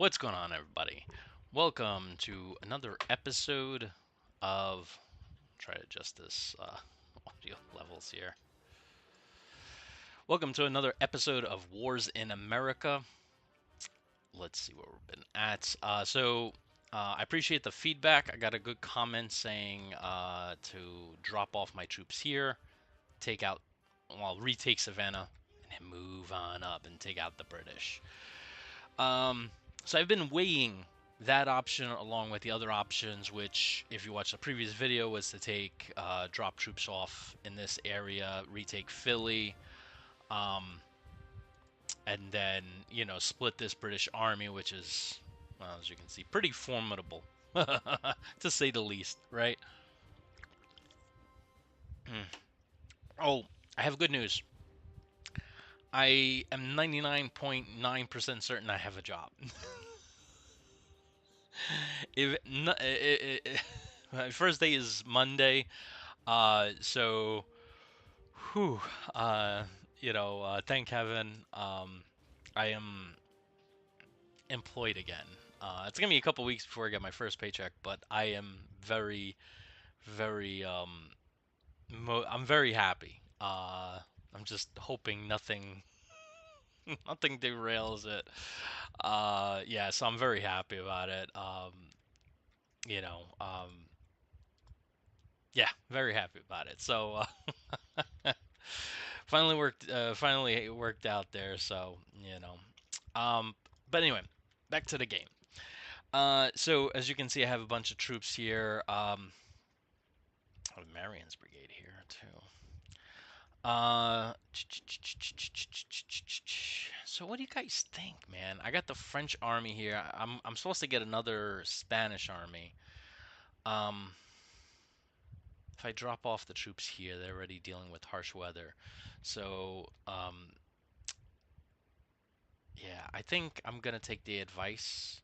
What's going on, everybody? Welcome to another episode of. Try to adjust this audio levels here. Welcome to another episode of Wars in America. Let's see where we've been at. I appreciate the feedback. I got a good comment saying to drop off my troops here, take out, retake Savannah, and then move on up and take out the British. Um, so I've been weighing that option along with the other options, which, if you watch the previous video, was to drop troops off in this area, retake Philly, um, and then, split this British army, which is, well, as you can see, pretty formidable, to say the least, right? Oh, I have good news. I am 99.9% certain I have a job. if no, My first day is Monday, so whew, thank heaven, I am employed again. It's gonna be a couple weeks before I get my first paycheck, but I am very, very, I'm very happy. I'm just hoping nothing derails it. Yeah, so I'm very happy about it. You know, um, yeah, very happy about it. Finally it worked out there. Um, but anyway, back to the game. So as you can see, I have a bunch of troops here. I have Marion's brigade here too. Uh, so what do you guys think, man? I got the French army here. I'm supposed to get another Spanish army. Um, if I drop off the troops here, they're already dealing with harsh weather. So, yeah, I think I'm gonna take the advice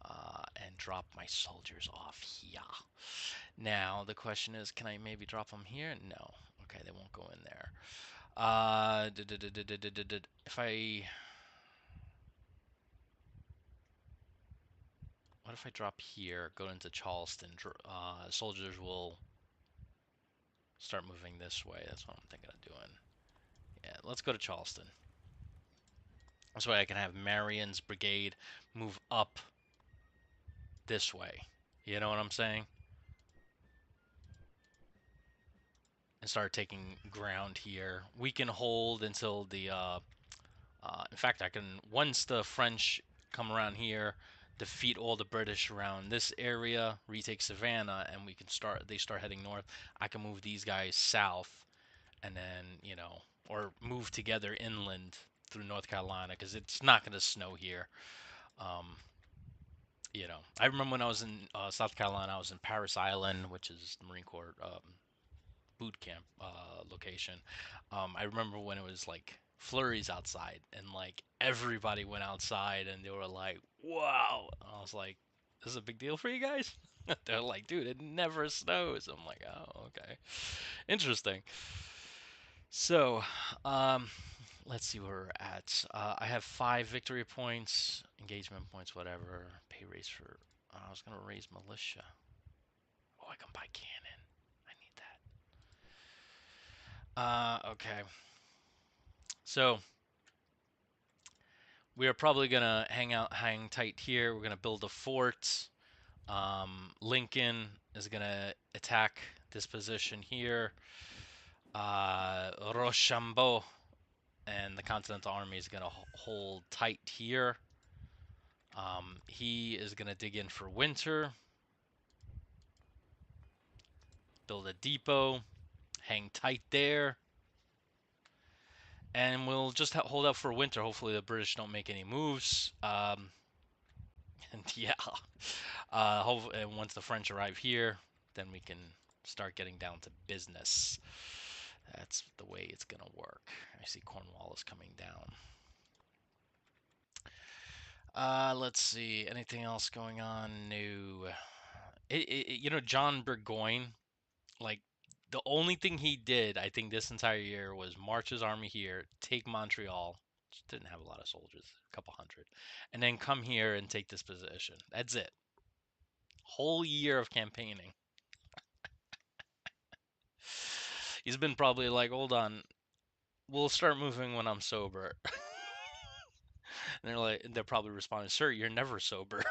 and drop my soldiers off here. Now, the question is, can I maybe drop them here? No. Okay, they won't go in there. If I... What if I drop here, go into Charleston? Soldiers will start moving this way. That's what I'm thinking of doing. Yeah, let's go to Charleston. This way I can have Marion's brigade move up this way. You know what I'm saying? And start taking ground here. We can hold until in fact, I can, once the French come around here, defeat all the British around this area, retake Savannah, and they start heading north. I can move these guys south, and then, or move together inland through North Carolina, because it's not going to snow here. Um, I remember when I was in South Carolina, I was in Paris Island, which is the Marine Corps boot camp location. I remember when it was like flurries outside, and like everybody went outside, and they were like, "Wow!" And I was like, "This is a big deal for you guys?" They're like, "Dude, it never snows." I'm like, "Oh, okay, interesting." So, um, let's see where we're at. I have 5 victory points, engagement points, whatever. Pay raise for. I was gonna raise militia. Oh, I can buy cannon. I need that. Okay. So we are probably gonna hang tight here. We're gonna build a fort. Lincoln is gonna attack this position here. Rochambeau and the Continental Army is gonna hold tight here. He is gonna dig in for winter, build a depot, hang tight there, and we'll just hold out for winter. Hopefully, the British don't make any moves. And yeah, and once the French arrive here, then we can start getting down to business. That's the way it's gonna work. I see Cornwallis coming down. Let's see. Anything else going on new? John Burgoyne, like, the only thing he did, I think, this entire year was march his army here, take Montreal, Didn't have a lot of soldiers, a couple hundred. And then come here and take this position. That's it. Whole year of campaigning. He's been probably like, hold on, we'll start moving when I'm sober. And they're probably responding, sir, you're never sober.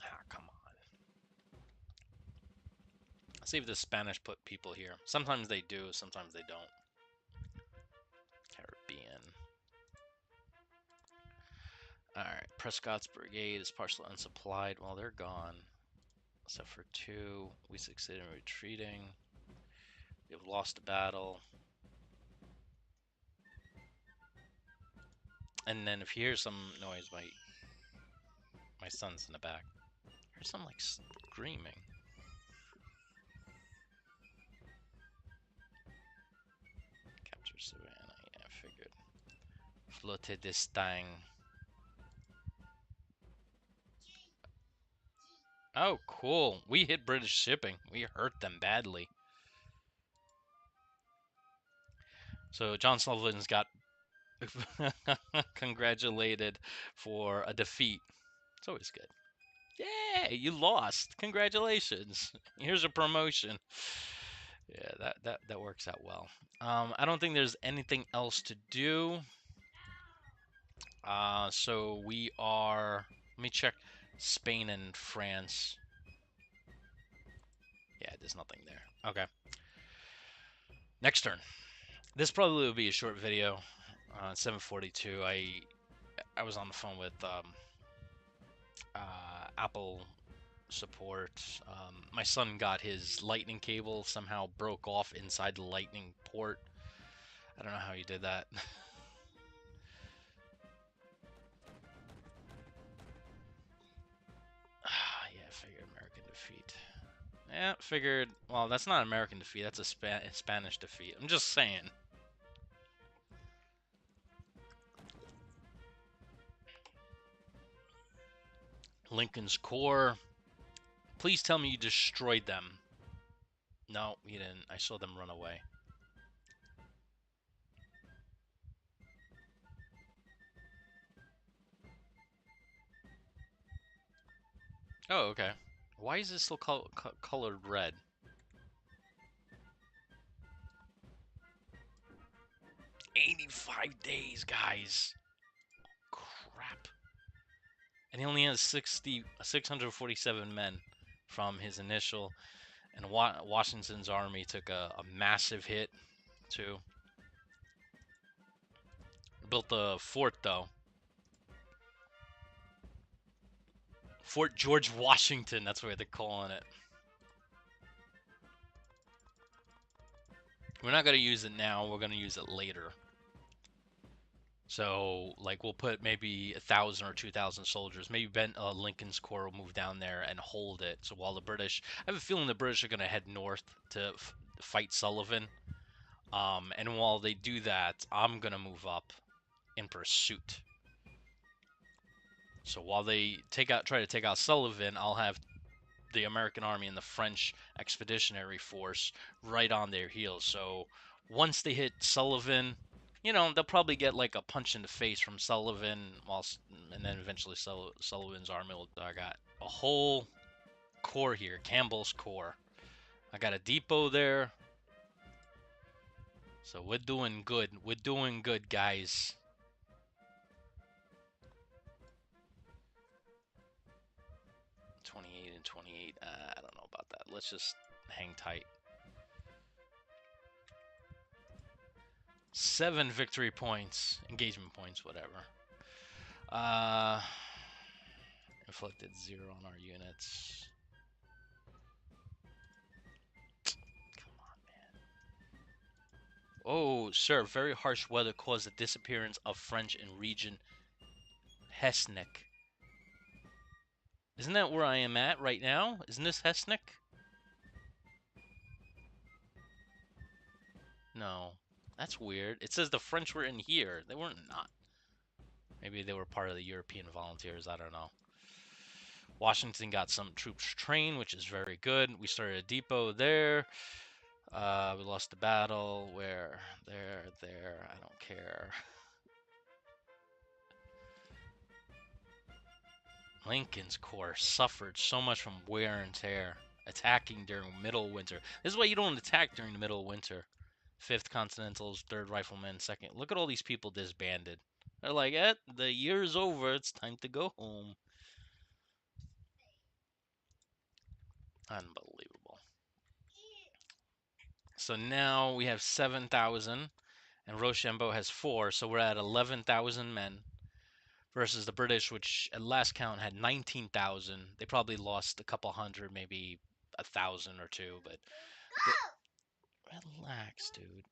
Ah, come on. Let's see if the Spanish put people here. Sometimes they do, sometimes they don't. Caribbean. Alright, Prescott's brigade is partially unsupplied. Well, they're gone. Except for 2. We succeeded in retreating. We've lost a battle. And then if you hear some noise, my son's in the back. Here's some like screaming. Capture Savannah, yeah, I figured. Flotte d'Estaing. Oh, cool. We hit British shipping. We hurt them badly. So John Sullivan's got congratulated for a defeat. It's always good. Yay, you lost. Congratulations. Here's a promotion. Yeah, that works out well. I don't think there's anything else to do. So we are. Let me check Spain and France. Yeah, there's nothing there. Okay. Next turn. This probably will be a short video. 7:42. I was on the phone with Apple support. My son got his lightning cable somehow broke off inside the lightning port. I don't know how he did that. Yeah, figured American defeat. Yeah, figured. Well, that's not American defeat. That's a Spanish defeat. I'm just saying. Lincoln's Corps. Please tell me you destroyed them. No, you didn't. I saw them run away. Oh, okay. Why is this still colored red? $85 days, guys. Crap. And he only has 647 men from his initial. And Washington's army took a massive hit, too. Built a fort, though. Fort George Washington, that's what they're calling it. We're not going to use it now, we're going to use it later. So, like, we'll put maybe 1,000 or 2,000 soldiers. Maybe Lincoln's Corps will move down there and hold it. So while the British, I have a feeling the British are going to head north to fight Sullivan. And while they do that, I'm going to move up in pursuit. So while they try to take out Sullivan, I'll have the American army and the French expeditionary force right on their heels. So once they hit Sullivan, you know, they'll probably get like a punch in the face from Sullivan, and then eventually Sullivan's army will. I got a whole corps here, Campbell's Corps. I got a depot there. So we're doing good. We're doing good, guys. 28 and 28. I don't know about that. Let's just hang tight. 7 victory points, engagement points, whatever. Inflicted 0 on our units. Come on, man. Oh, sir, very harsh weather caused the disappearance of French in region Hesnick. Isn't that where I am at right now? Isn't this Hesnick? No. That's weird. It says the French were in here. They weren't not. Maybe they were part of the European volunteers. I don't know. Washington got some troops trained, which is very good. We started a depot there. We lost the battle. Where? There. I don't care. Lincoln's Corps suffered so much from wear and tear, attacking during middle winter. This is why you don't attack during the middle of winter. 5th Continentals, 3rd Riflemen, 2nd. Look at all these people disbanded. They're like, the year's over. It's time to go home. Unbelievable. So now we have 7,000, and Rochambeau has 4, so we're at 11,000 men versus the British, which at last count had 19,000. They probably lost a couple hundred, maybe 1,000 or two, but relax, dude.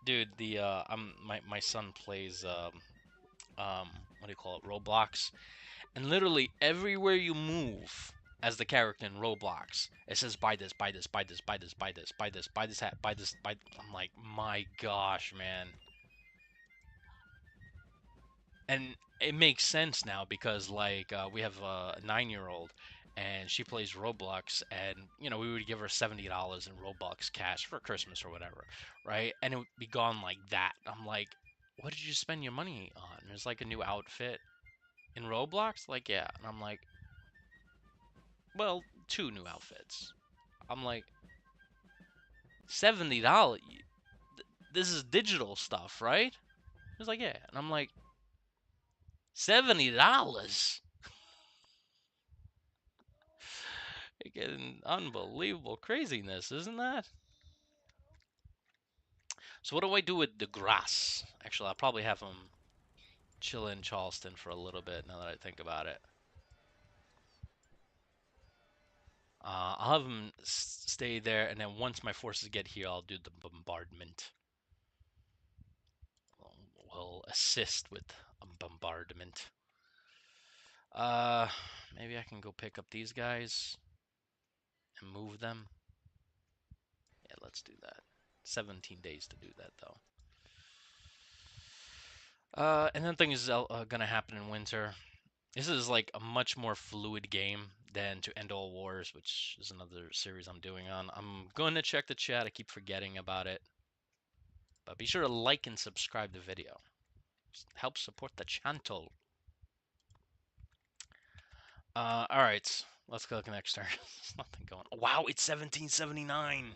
Dude, the my son plays what do you call it, Roblox, and literally everywhere you move as the character in Roblox, it says buy this, buy this, buy this, buy this, buy this, buy this, buy this hat, buy this, buy. I'm like, my gosh, man. And it makes sense now because like we have a 9-year-old and she plays Roblox, and we would give her $70 in Robux cash for Christmas or whatever, right? And it would be gone like that. I'm like, what did you spend your money on? There's like a new outfit in Roblox, like, yeah. And I'm like, well, 2 new outfits. I'm like, $70. This is digital stuff, right? He's like, yeah. And I'm like, $70. Getting unbelievable craziness, isn't that? So what do I do with DeGrasse? Actually, I'll probably have him chill in Charleston for a little bit now that I think about it. I'll have him stay there, and then once my forces get here, I'll do the bombardment. We'll assist with a bombardment. Maybe I can go pick up these guys and move them. Yeah, let's do that. 17 days to do that, though. And then things gonna happen in winter. This is like a much more fluid game than To End All Wars, which is another series I'm doing on. I'm going to check the chat. I keep forgetting about it. But be sure to like and subscribe the video. Help support the channel. All right. Let's go next turn. There's nothing going on. Wow, it's 1779.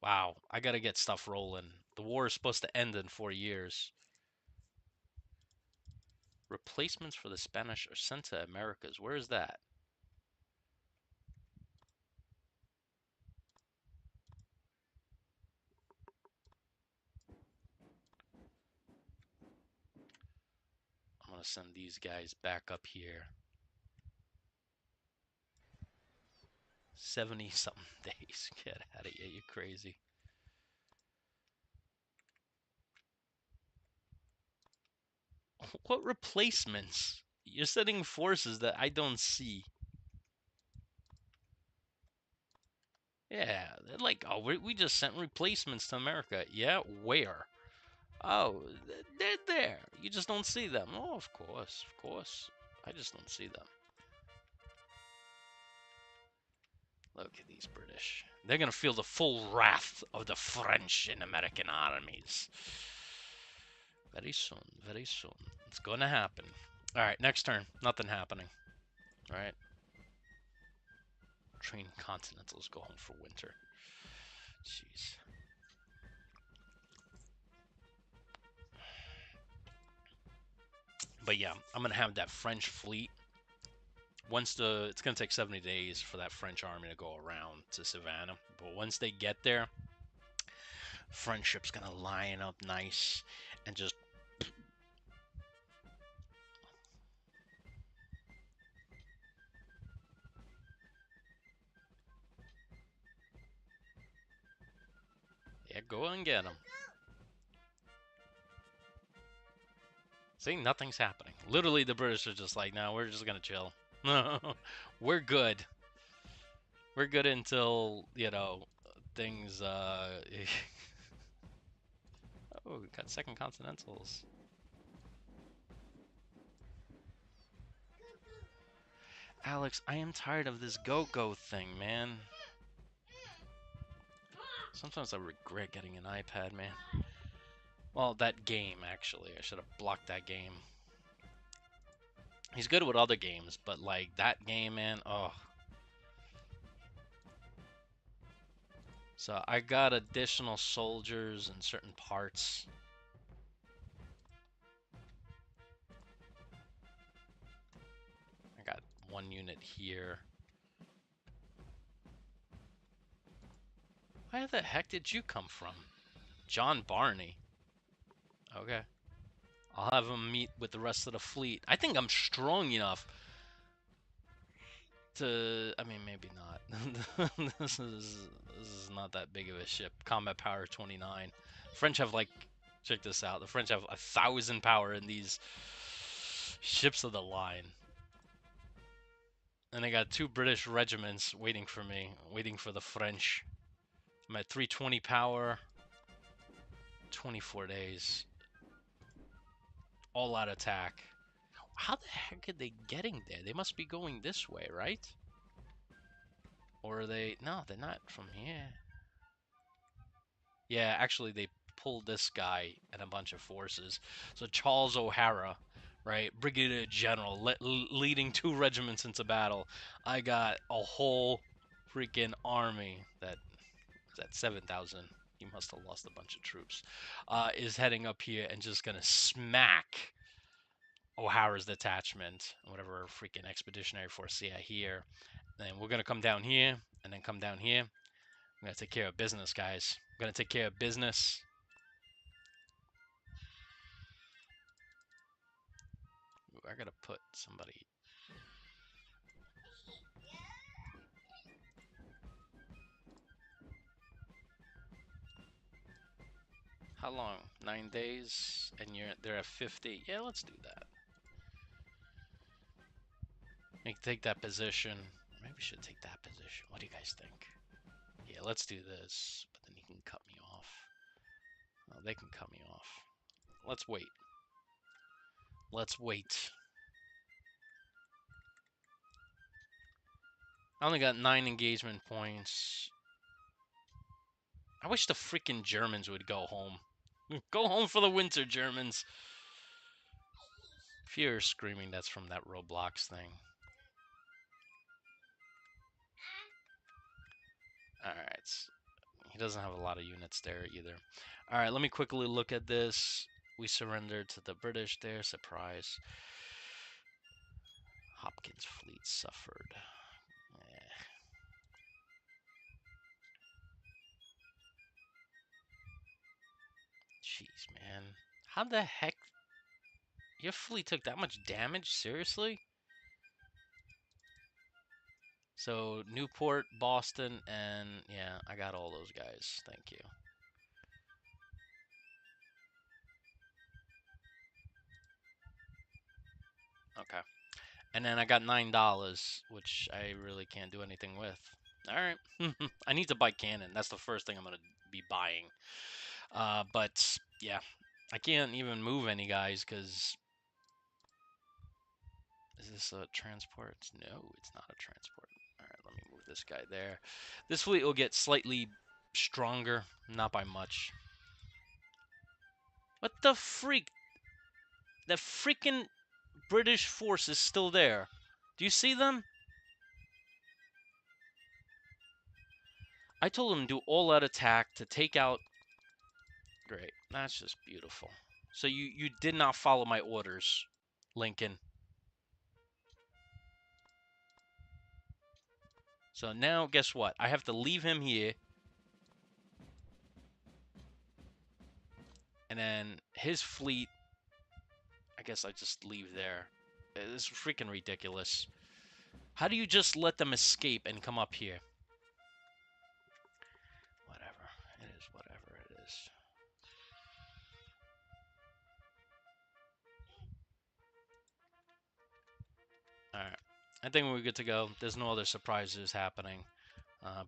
Wow, I gotta get stuff rolling. The war is supposed to end in 4 years. Replacements for the Spanish are sent to Americas. Where is that? I'm gonna send these guys back up here. 70 something days. Get out of here, you crazy. What replacements? You're sending forces that I don't see. Yeah, they're like, oh, we just sent replacements to America. Yeah, where? Oh, they're there. You just don't see them. Oh, of course, of course. I just don't see them. Look at these British. They're going to feel the full wrath of the French and American armies. Very soon, very soon. It's going to happen. All right, next turn. Nothing happening. All right. Train Continentals go home for winter. Jeez. But yeah, I'm going to have that French fleet. It's going to take 70 days for that French army to go around to Savannah. But once they get there, French ship's going to line up nice and just... Yeah, go and get them. See, nothing's happening. Literally, the British are just like, no, we're just going to chill. We're good. We're good until, things, Oh, we got 2nd Continentals. Alex, I am tired of this go-go thing, man. Sometimes I regret getting an iPad, man. Well, that game, actually. I should have blocked that game. He's good with other games, but, like, that game, man, oh. So, I got additional soldiers in certain parts. I got one unit here. Where the heck did you come from? John Barney. Okay. I'll have him meet with the rest of the fleet. I think I'm strong enough to... I mean, maybe not. this is not that big of a ship. Combat power 29. French have, like... Check this out. The French have 1,000 power in these ships of the line. And I got 2 British regiments waiting for me. Waiting for the French. I'm at 320 power. 24 days. All out attack. How the heck are they getting there? They must be going this way, right? Or are they... No, they're not from here. Yeah, actually, they pulled this guy and a bunch of forces. So Charles O'Hara, right? Brigadier General, leading 2 regiments into battle. I got a whole freaking army that is at 7,000. He must have lost a bunch of troops. Is heading up here and just gonna smack O'Hara's detachment, whatever freaking expeditionary force here. Then we're gonna come down here, and then come down here. I'm gonna take care of business, guys. I'm gonna take care of business. Ooh, I gotta put somebody. How long? 9 days, and they're at 50. Yeah, let's do that. Take that position. Maybe we should take that position. What do you guys think? Yeah, let's do this. But then you can cut me off. Oh, they can cut me off. Let's wait. Let's wait. I only got 9 engagement points. I wish the freaking Germans would go home. Go home for the winter, Germans. If you're screaming, that's from that Roblox thing. Alright. He doesn't have a lot of units there either. Alright, let me quickly look at this. We surrendered to the British there. Surprise. Hopkins' fleet suffered. Jeez, man. How the heck... Your fleet took that much damage? Seriously? So, Newport, Boston, and... Yeah, I got all those guys. Thank you. Okay. And then I got $9, which I really can't do anything with. Alright. I need to buy cannon. That's the first thing I'm going to be buying. But, yeah. I can't even move any guys, because... Is this a transport? No, it's not a transport. Alright, let me move this guy there. This fleet will get slightly stronger, not by much. What the freak? The freaking British force is still there. Do you see them? I told them to do all-out attack to take out... Great. That's just beautiful. So you did not follow my orders, Lincoln. So now, guess what? I have to leave him here. And then his fleet... I guess I just leave there. It's freaking ridiculous. How do you just let them escape and come up here? Whatever. It is whatever it is. Alright. I think we're good to go. There's no other surprises happening.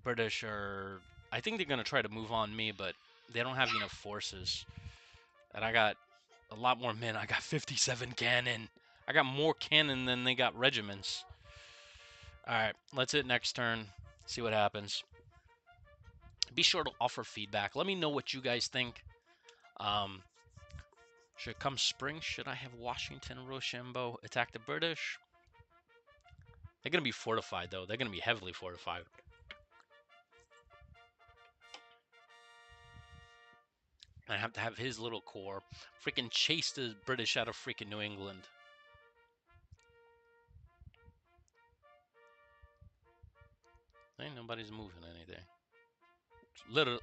British are... I think they're going to try to move on me, but they don't have enough forces. And I got a lot more men. I got 57 cannon. I got more cannon than they got regiments. All right, let's hit next turn. See what happens. Be sure to offer feedback. Let me know what you guys think. Um, should come spring, should I have Washington Rochambeau attack the British? They're going to be fortified, though. They're going to be heavily fortified. I have to have his little corps freaking chase the British out of freaking New England. Ain't nobody's moving anything. Literally,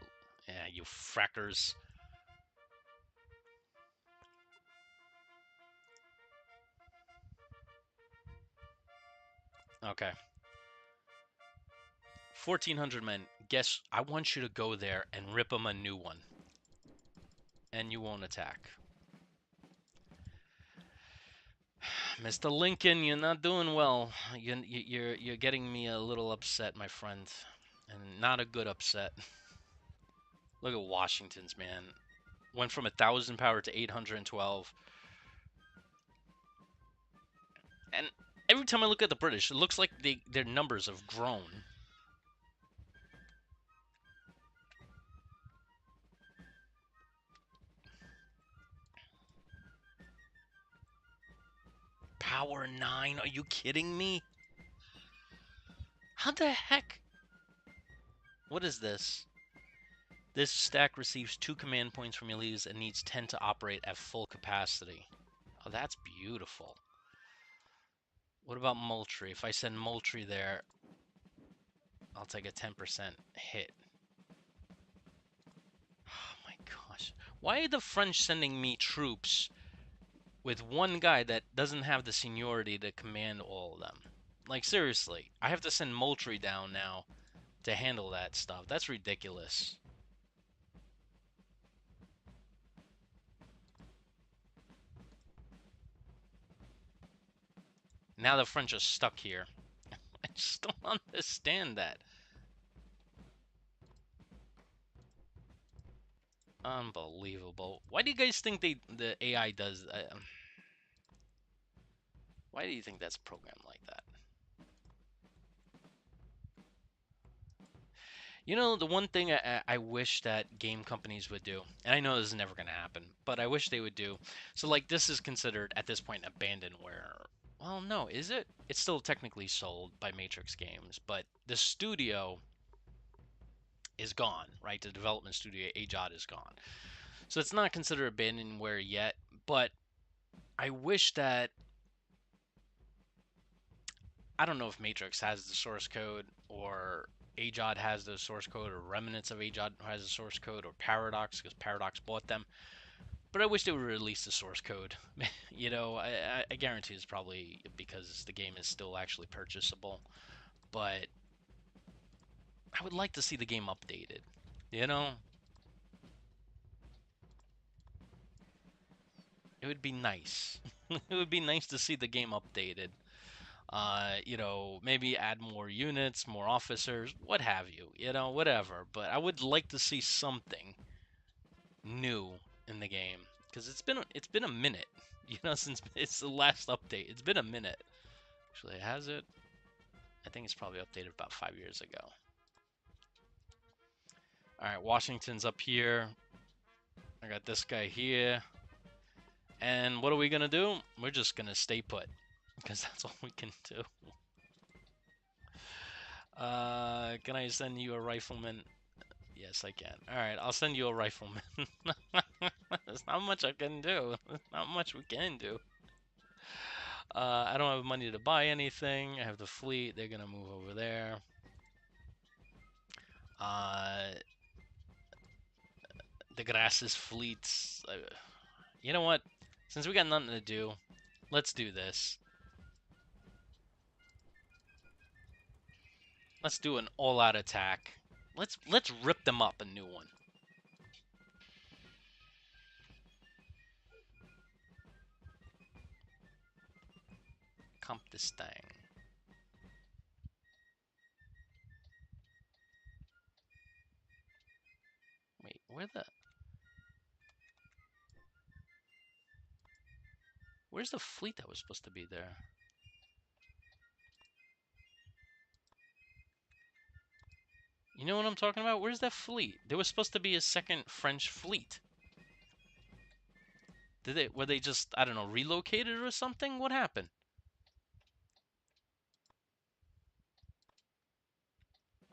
yeah, you frackers. Okay. 1,400 men. Guess, I want you to go there and rip them a new one. And you won't attack. Mr. Lincoln, you're not doing well. You're getting me a little upset, my friend. And not a good upset. Look at Washington's, man. Went from 1,000 power to 812. And every time I look at the British, it looks like their numbers have grown. Power 9? Are you kidding me? How the heck? What is this? This stack receives 2 command points from your leaves and needs 10 to operate at full capacity. Oh, that's beautiful. What about Moultrie? If I send Moultrie there, I'll take a 10% hit. Oh my gosh. Why are the French sending me troops with one guy that doesn't have the seniority to command all of them? Like, seriously, I have to send Moultrie down now to handle that stuff. That's ridiculous. Now the French are stuck here. I just don't understand that. Unbelievable. Why do you guys think the AI does that? Why do you think that's programmed like that? You know, the one thing I wish that game companies would do, and I know this is never going to happen, but I wish they would do. So, like, this is considered at this point abandonware. Well, no, is it? It's still technically sold by Matrix Games, but the studio is gone, right? The development studio, AJOT, is gone. So it's not considered abandonware yet, but I wish that I don't know if Matrix has the source code or AJOD has the source code or remnants of AJOD has the source code or Paradox because Paradox bought them. But I wish they would release the source code. You know, I guarantee it's probably because the game is still actually purchasable. But I would like to see the game updated. You know, it would be nice. It would be nice to see the game updated. You know, maybe add more units, more officers, what have you, you know, whatever. But I would like to see something new in the game because it's been a minute, you know, since it's the last update. It's been a minute. Actually, has it? I think it's probably updated about 5 years ago. All right, Washington's up here. I got this guy here. And what are we gonna do? We're just gonna stay put because that's all we can do. Can I send you a rifleman? Yes, I can. Alright, I'll send you a rifleman. There's not much I can do. There's not much we can do. I don't have money to buy anything. I have the fleet. They're gonna move over there. DeGrasse's fleets. You know what? Since we got nothing to do, let's do this. Let's do an all-out attack. Let's rip them up a new one. Comp this thing. Wait, where's the fleet that was supposed to be there? You know what I'm talking about? Where's that fleet? There was supposed to be a second French fleet. Were they just, I don't know, relocated or something? What happened?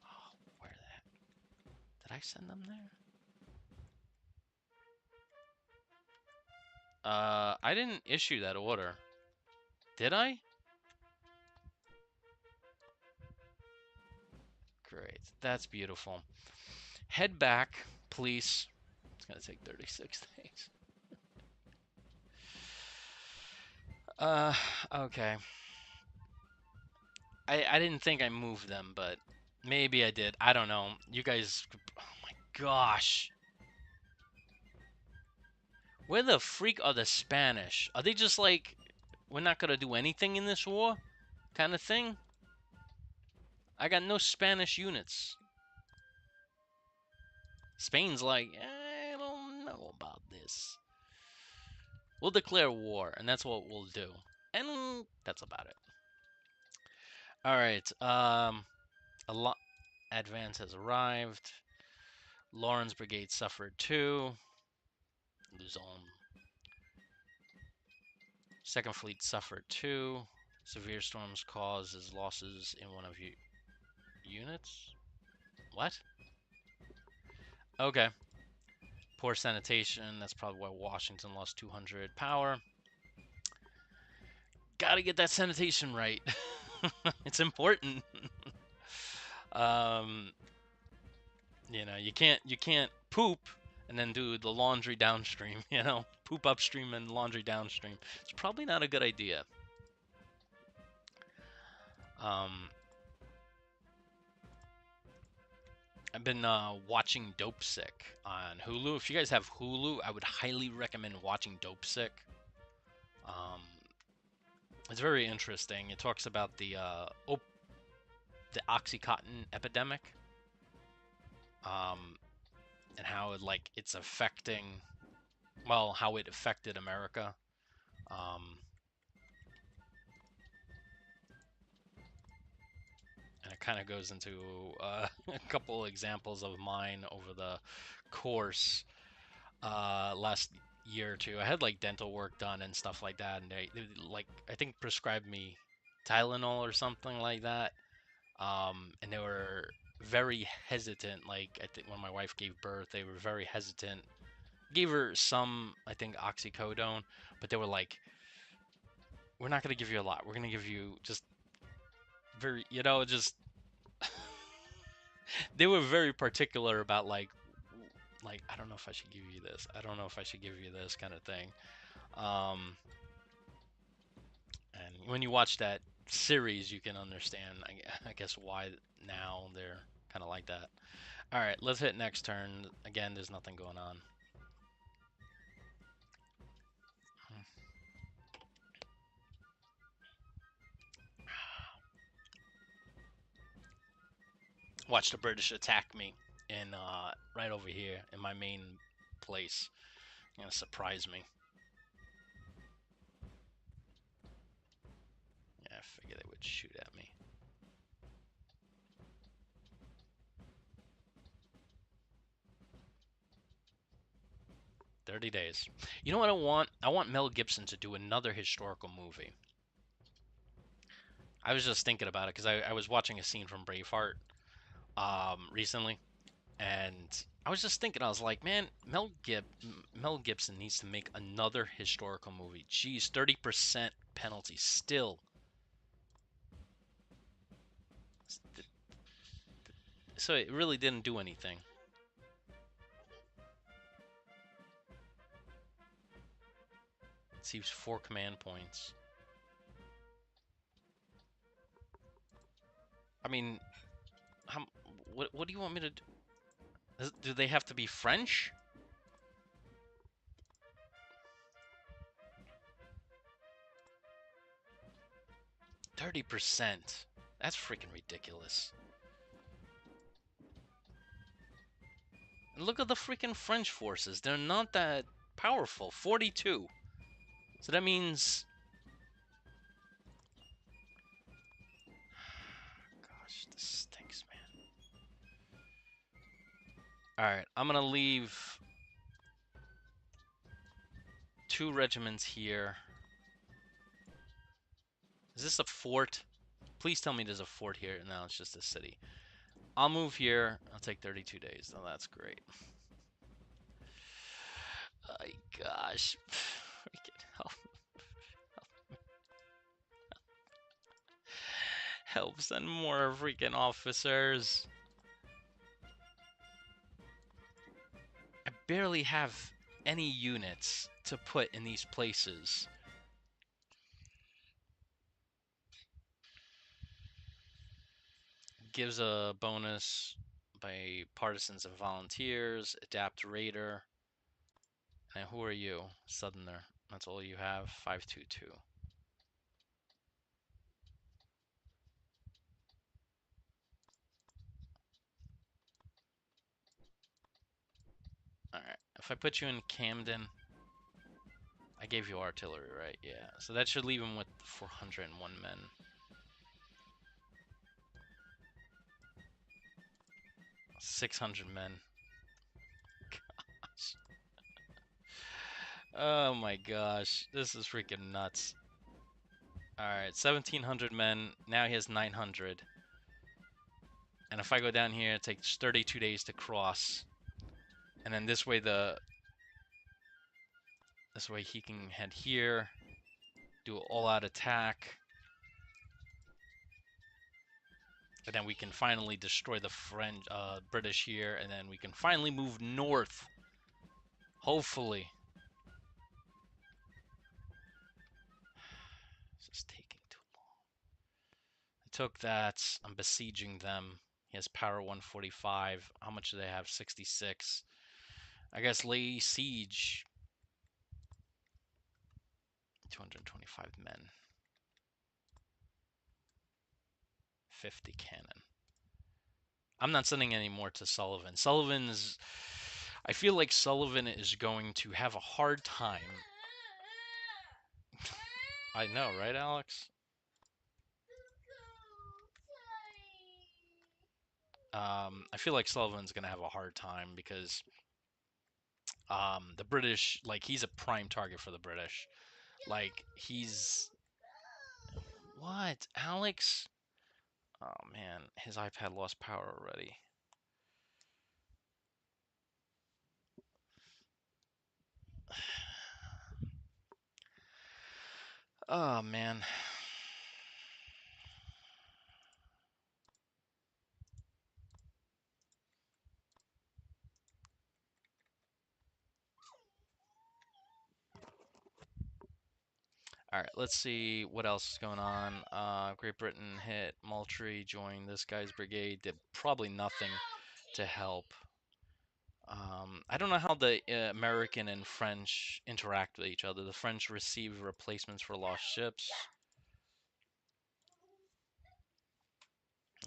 Oh, where did I send them there? I didn't issue that order. Did I? Great. That's beautiful. Head back, please. It's gonna take 36 days. Uh, okay. I didn't think I moved them, but maybe I did. I don't know. You guys, oh my gosh. Where the freak are the Spanish? Are they just like, we're not gonna do anything in this war kind of thing? I got no Spanish units. Spain's like, I don't know about this. We'll declare war, and that's what we'll do. And that's about it. All right. A lot advance has arrived. Lawrence Brigade suffered 2. Luzon. Second Fleet suffered 2. Severe storms causes losses in one of your units. What? Okay. Poor sanitation. That's probably why Washington lost 200 power. Gotta get that sanitation right. It's important. um, you can't poop and then do the laundry downstream. Poop upstream and laundry downstream. It's probably not a good idea. I've been watching Dope Sick on Hulu. If you guys have Hulu, I would highly recommend watching Dope Sick. It's very interesting. It talks about the OxyContin epidemic, and how it's affecting, well, how it affected America. And it kind of goes into a couple examples of mine over the course last year or two. I had dental work done and stuff like that, and they I think prescribed me Tylenol or something like that. And they were very hesitant. I think when my wife gave birth, they were very hesitant. Gave her some, I think, oxycodone, but they were like, "We're not gonna give you a lot. We're gonna give you just very, just." They were very particular about I don't know if I should give you this. I don't know if I should give you this kind of thing. And when you watch that series, you can understand, I guess, why now they're kind of like that. All right, let's hit next turn. Again, there's nothing going on. Watch the British attack me in right over here in my main place. You're gonna surprise me. Yeah, I figured they would shoot at me. "30 days. You know what I want? I want Mel Gibson to do another historical movie. I was just thinking about it because I was watching a scene from Braveheart recently, and I was just thinking, I was like, man, Mel Gibson needs to make another historical movie. Geez, 30% penalty still. So it really didn't do anything. It seems 4 command points. I mean, what do you want me to do? Do they have to be French? "30%. That's freaking ridiculous. And look at the freaking French forces. They're not that powerful. 42. So that means... Gosh, this stinks, man. Alright, I'm gonna leave 2 regiments here. Is this a fort? Please tell me there's a fort here. No, it's just a city. I'll move here. I'll take 32 days. Oh, that's great. Oh my gosh. Freaking help. Help, send more freaking officers. I barely have any units to put in these places. Gives a bonus by partisans and volunteers. Adapt raider. And who are you? Southerner. That's all you have. 522. Alright. If I put you in Camden, I gave you artillery, right? Yeah. So that should leave him with 401 men. 600 men. Gosh. Oh my gosh. This is freaking nuts. Alright, 1,700 men. Now he has 900. And if I go down here, it takes 32 days to cross. And then this way he can head here, do an all-out attack. And then we can finally destroy the British here, and then we can finally move north. Hopefully. This is taking too long. I took that. I'm besieging them. He has power 145. How much do they have? 66. I guess lay siege. 225 men. 50 cannon. I'm not sending any more to Sullivan. I feel like Sullivan is going to have a hard time. I know, right, Alex? I feel like Sullivan's going to have a hard time because the British, like, he's a prime target for the British. Like, he's... What? Alex? Oh, man. His iPad lost power already. Oh, man. All right, let's see what else is going on. Great Britain hit Moultrie, joined this guy's brigade, did probably nothing to help. I don't know how the American and French interact with each other. The French receive replacements for lost ships.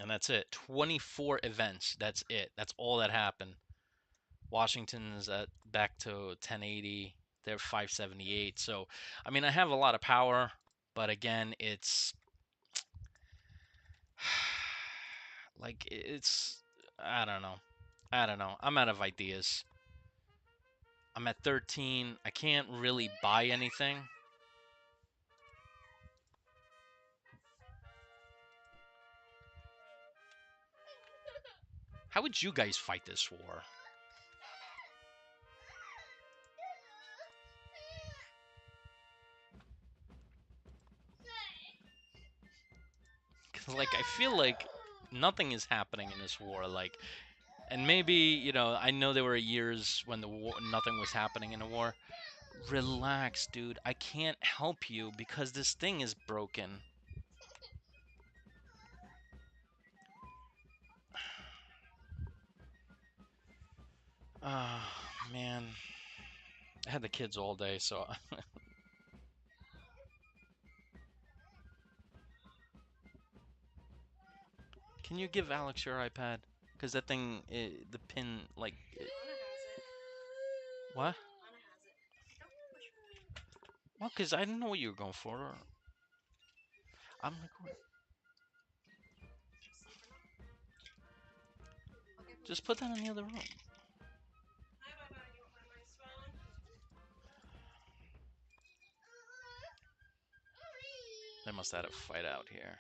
And that's it. 24 events. That's it. That's all that happened. Washington's back to 1080. They're 578. So, I mean, I have a lot of power, but again, it's like I don't know. I'm out of ideas. I'm at 13. I can't really buy anything. How would you guys fight this war? Cause like I feel like nothing is happening in this war. Like, and maybe I know there were years when nothing was happening in the war. Relax, dude. I can't help you because this thing is broken. Oh, man. I had the kids all day, so... Can you give Alex your iPad? Because that thing, the pin, like... What? Well, because I didn't know what you were going for. I'm recording. Just put that in the other room. almost had a fight out here.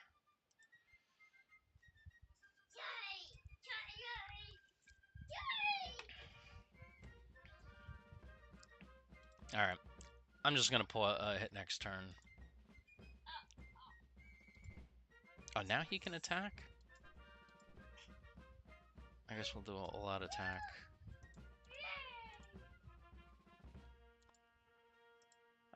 All right, I'm just gonna pull a hit next turn. Oh, now he can attack? I guess we'll do a lot attack.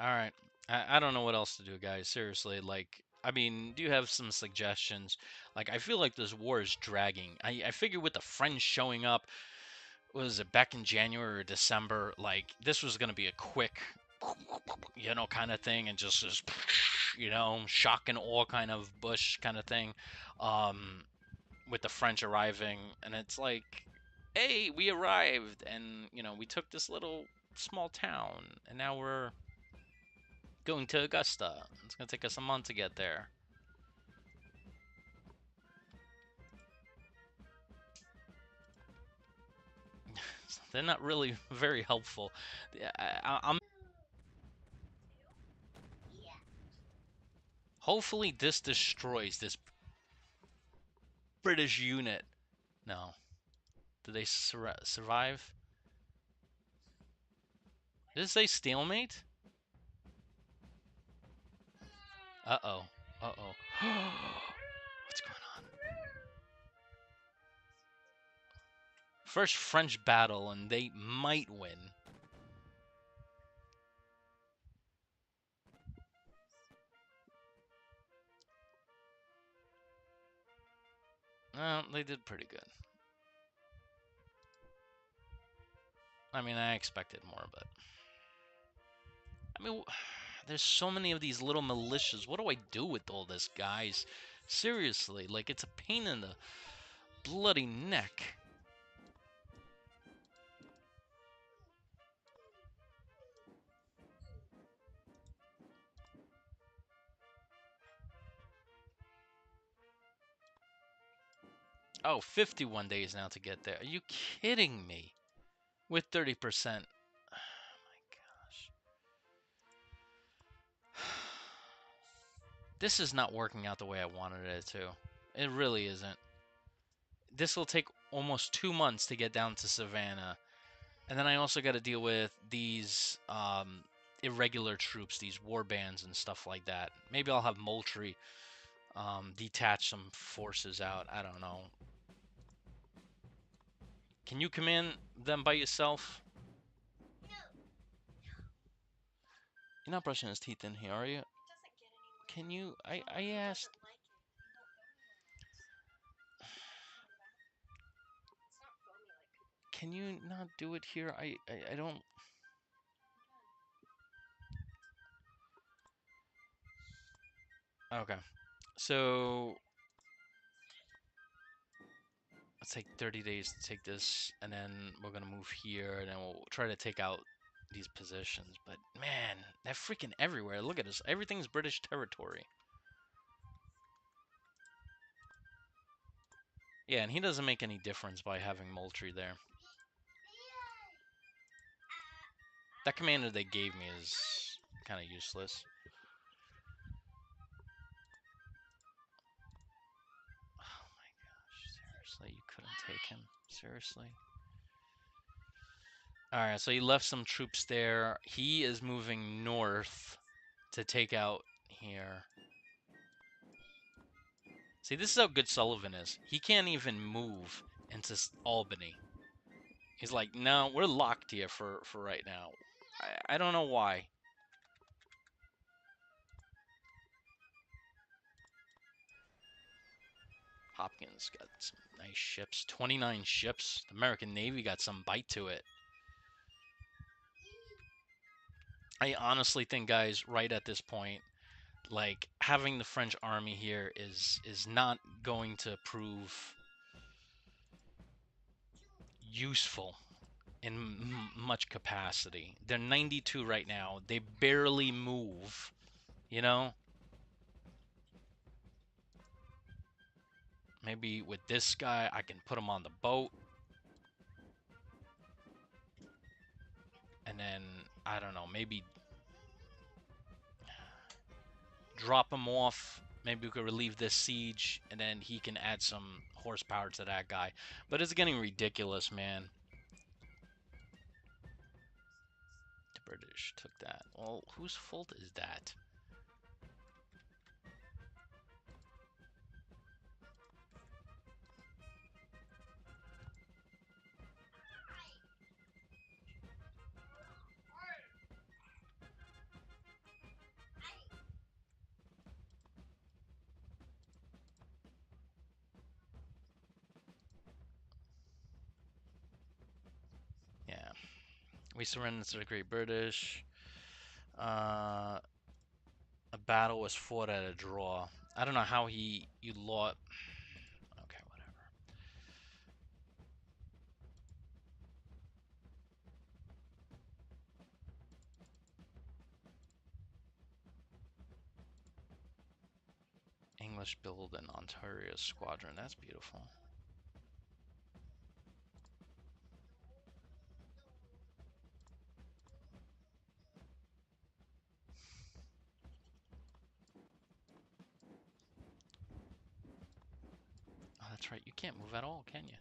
Alright. I don't know what else to do, guys. Seriously, like, I mean, do you have some suggestions? Like, I feel like this war is dragging. I figured with the French showing up, was it back in January or December, like, this was going to be a quick, you know, kind of thing, and just, you know, shock and awe kind of Bush kind of thing, with the French arriving, and it's like, hey, we arrived, and, you know, we took this little small town, and now we're going to Augusta. It's going to take us a month to get there. They're not really very helpful. I'm Hopefully this destroys this British unit. No. Did they survive? Did it say stalemate? Uh-oh. Uh-oh. What's going on? First French battle, and they might win. They did pretty good. I mean, I expected more, but... I mean, there's so many of these little militias. What do I do with all this, guys? Seriously, like, it's a pain in the bloody neck. Oh, 51 days now to get there. Are you kidding me? With 30%. Oh my gosh. This is not working out the way I wanted it to. It really isn't. This will take almost 2 months to get down to Savannah. And then I also got to deal with these irregular troops, these war bands and stuff like that. Maybe I'll have Moultrie detach some forces out. I don't know. Can you command them by yourself? You're not brushing his teeth in here, are you? Can you? I asked. Can you not do it here? I don't. Okay. So let's take 30 days to take this, and then we're gonna move here, and then we'll try to take out these positions. But man, they're freaking everywhere. Look at this. Everything's British territory. Yeah, and he doesn't make any difference by having Moultrie there. That commander they gave me is kind of useless. Oh my gosh, seriously, you couldn't take him? Seriously? Alright, so he left some troops there. He is moving north to take out here. See, this is how good Sullivan is. He can't even move into Albany. He's like, no, we're locked here for right now. I don't know why. Hopkins got some nice ships. 29 ships. The American Navy got some bite to it. I honestly think, guys, right at this point, like, having the French army here is not going to prove useful in much capacity. They're 92 right now. They barely move, you know? Maybe with this guy, I can put him on the boat. And then, I don't know, maybe... drop him off. Maybe we could relieve this siege, and then he can add some horsepower to that guy. But it's getting ridiculous, man. The British took that. Well, whose fault is that? Yeah, we surrendered to the Great British. Uh, a battle was fought at a draw. I don't know how you lost. Okay, whatever. English build an Ontario squadron. That's beautiful. Oh, that's right. You can't move at all, can you?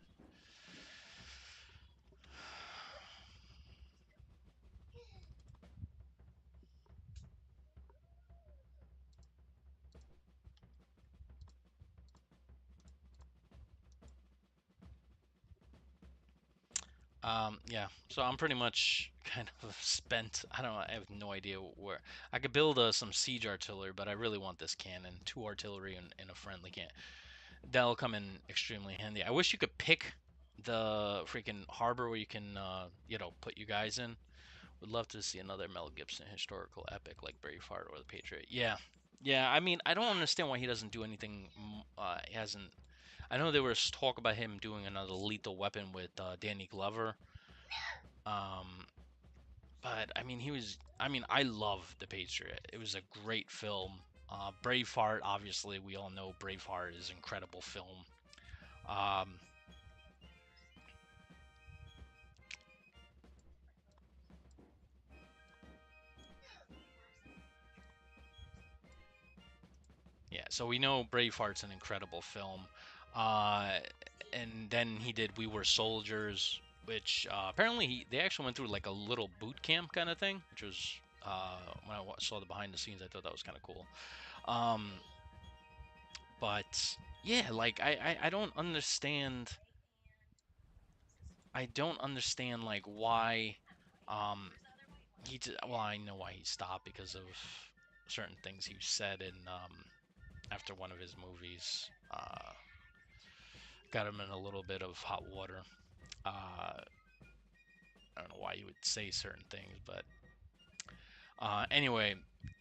Yeah. So I'm pretty much kind of spent. I don't know. I have no idea where. I could build some siege artillery, but I really want this cannon. Two artillery and a friendly cannon. That'll come in extremely handy. I wish you could pick the freaking harbor where you can, put you guys in. Would love to see another Mel Gibson historical epic like Braveheart or The Patriot. Yeah, yeah. I mean, I don't understand why he doesn't do anything. He hasn't. I know there was talk about him doing another Lethal Weapon with Danny Glover. Um, but I mean, he was. I mean, I love The Patriot. It was a great film. Braveheart, obviously, we all know Braveheart is an incredible film. Um, Yeah, so we know Braveheart's an incredible film. Uh, and then he did We Were Soldiers, which apparently they actually went through like a little boot camp kind of thing, which was when I saw the behind the scenes, I thought that was kind of cool. Um, but yeah, like I don't understand. I don't understand like why um, well, I know why he stopped because of certain things he said in after one of his movies. Got him in a little bit of hot water. I don't know why you would say certain things, but anyway,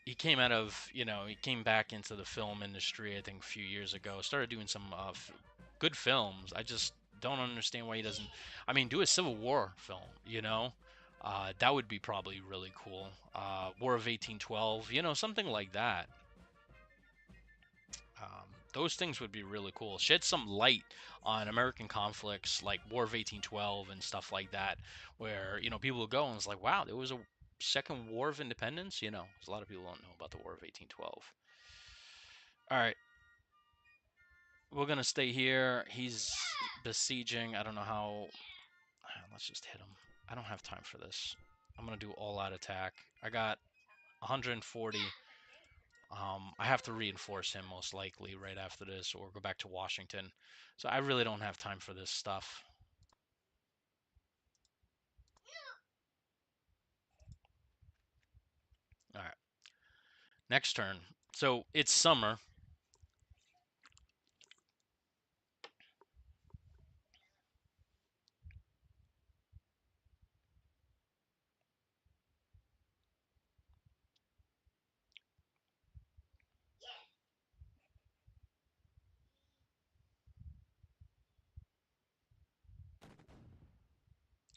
he came out of, he came back into the film industry, I think, a few years ago. Started doing some good films. I just don't understand why he doesn't. I mean, do a Civil War film, that would be probably really cool. War of 1812, something like that. Those things would be really cool. Shed some light on American conflicts like War of 1812 and stuff like that, where people will go and it's like, wow, there was a second War of Independence. 'Cause a lot of people don't know about the War of 1812. All right, we're gonna stay here. He's besieging. I don't know how. Let's just hit him. I don't have time for this. I'm gonna do all-out attack. I got 140. I have to reinforce him most likely right after this or go back to Washington. So I really don't have time for this stuff. All right. Next turn. So it's summer.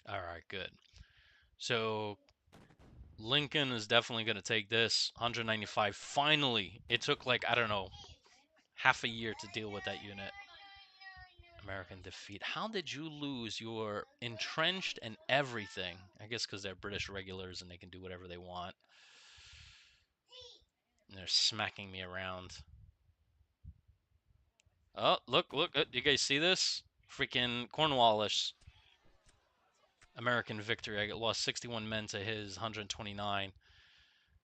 All right, good. So Lincoln is definitely going to take this 195. Finally, it took like, I don't know, half a year to deal with that unit. American defeat. How did you lose? You were entrenched and everything. I guess because they're British regulars and they can do whatever they want. And they're smacking me around. Oh, look, look. You guys see this? Freaking Cornwallis. American victory. I lost 61 men to his 129.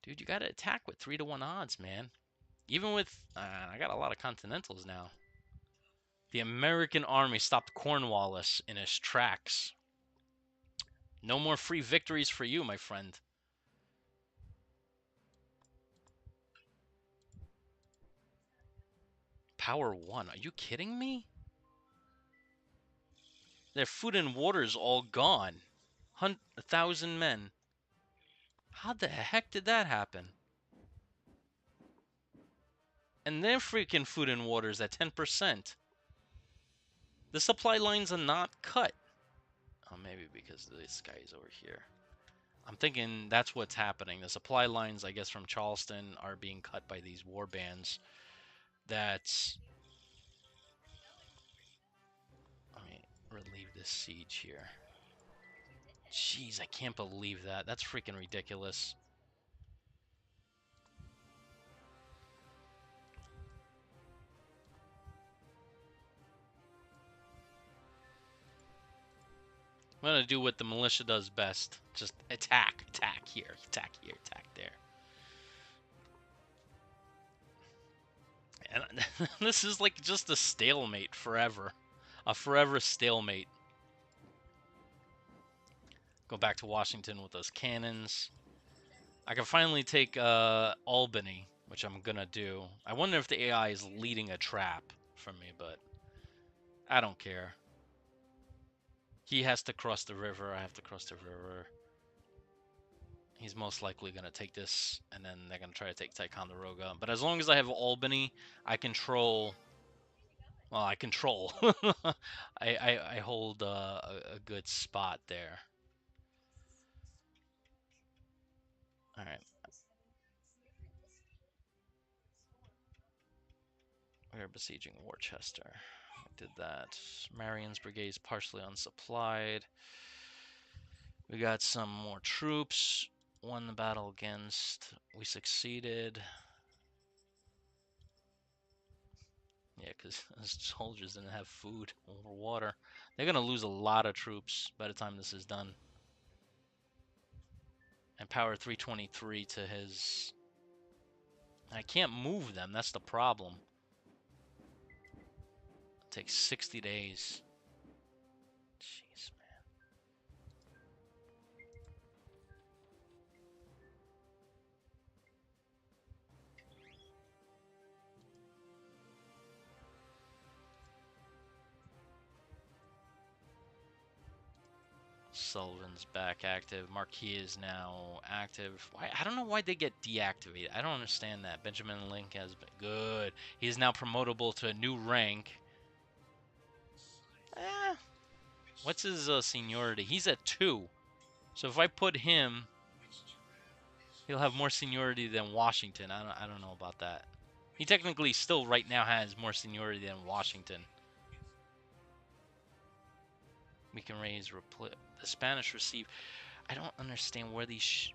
Dude, you gotta attack with 3-1 odds, man. Even with, I got a lot of Continentals now. The American army stopped Cornwallis in his tracks. No more free victories for you, my friend. Power 1. Are you kidding me? Their food and water's all gone. 1,000 men. How the heck did that happen? And their freaking food and water's at 10%. The supply lines are not cut. Oh, maybe because this guy's over here. I'm thinking that's what's happening. The supply lines, I guess, from Charleston are being cut by these war bands. That's... Let me relieve this siege here. Jeez, I can't believe that. That's freaking ridiculous. I'm gonna do what the militia does best. Just attack, attack here, attack there. And this is like just a stalemate forever. A forever stalemate. Go back to Washington with those cannons. I can finally take Albany, which I'm gonna do. I wonder if the AI is leading a trap for me, but I don't care. He has to cross the river. I have to cross the river. He's most likely going to take this, and then they're going to try to take Ticonderoga. But as long as I have Albany, I control... Well, I control. I hold a good spot there. All right. We're besieging Worcester. I did that. Marion's brigade is partially unsupplied. We got some more troops. Won the battle against. We succeeded. Yeah, because those soldiers didn't have food or water. They're going to lose a lot of troops by the time this is done. And power 323 to his... I can't move them, that's the problem. It takes 60 days. Jeez, man. Sullivan's back active. Marquis is now active. Why? I don't know why they get deactivated. I don't understand that. Benjamin Link has been good. He is now promotable to a new rank. Eh. What's his seniority? He's at 2. So if I put him, he'll have more seniority than Washington. I don't know about that. He technically still right now has more seniority than Washington. We can raise the Spanish receive. I don't understand where these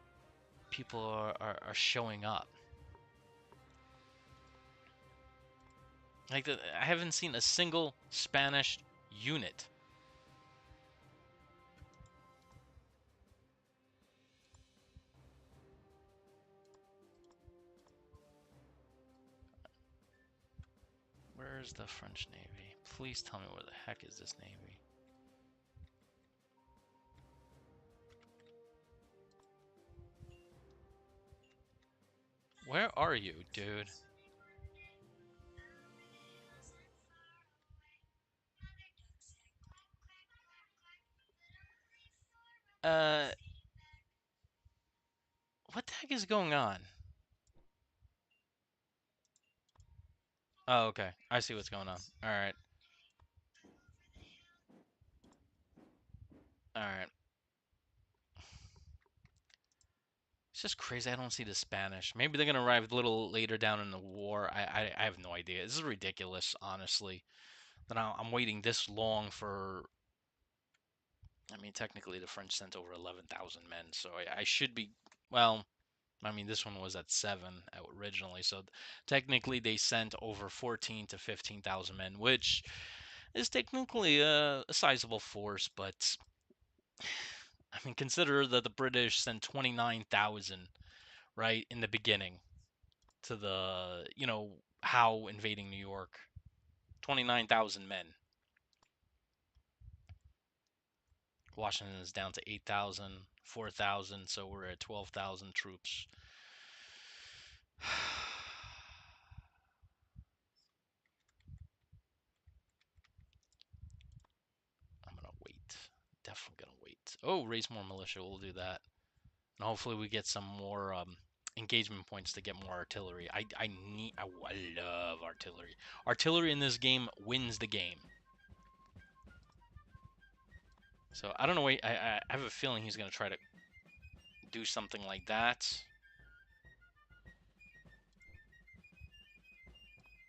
people are showing up. Like I haven't seen a single Spanish unit. Where's the French Navy? Please tell me where the heck is this Navy? Where are you, dude? Uh, what the heck is going on? Oh, okay. I see what's going on. All right. All right. It's just crazy. I don't see the Spanish. Maybe they're gonna arrive a little later down in the war. I have no idea. This is ridiculous, honestly. That I'm waiting this long for. I mean, technically, the French sent over 11,000 men, so I should be. Well, I mean, this one was at 7 originally, so technically they sent over 14 to 15,000 men, which is technically a sizable force, but I mean, consider that the British sent 29,000, right, in the beginning to the, Howe invading New York. 29,000 men. Washington is down to 8,000, 4,000, so we're at 12,000 troops. I'm gonna wait. Definitely gonna wait. Oh, raise more militia. We'll do that. And hopefully we get some more engagement points to get more artillery. I love artillery. Artillery in this game wins the game. So I don't know. I have a feeling he's gonna try to do something like that.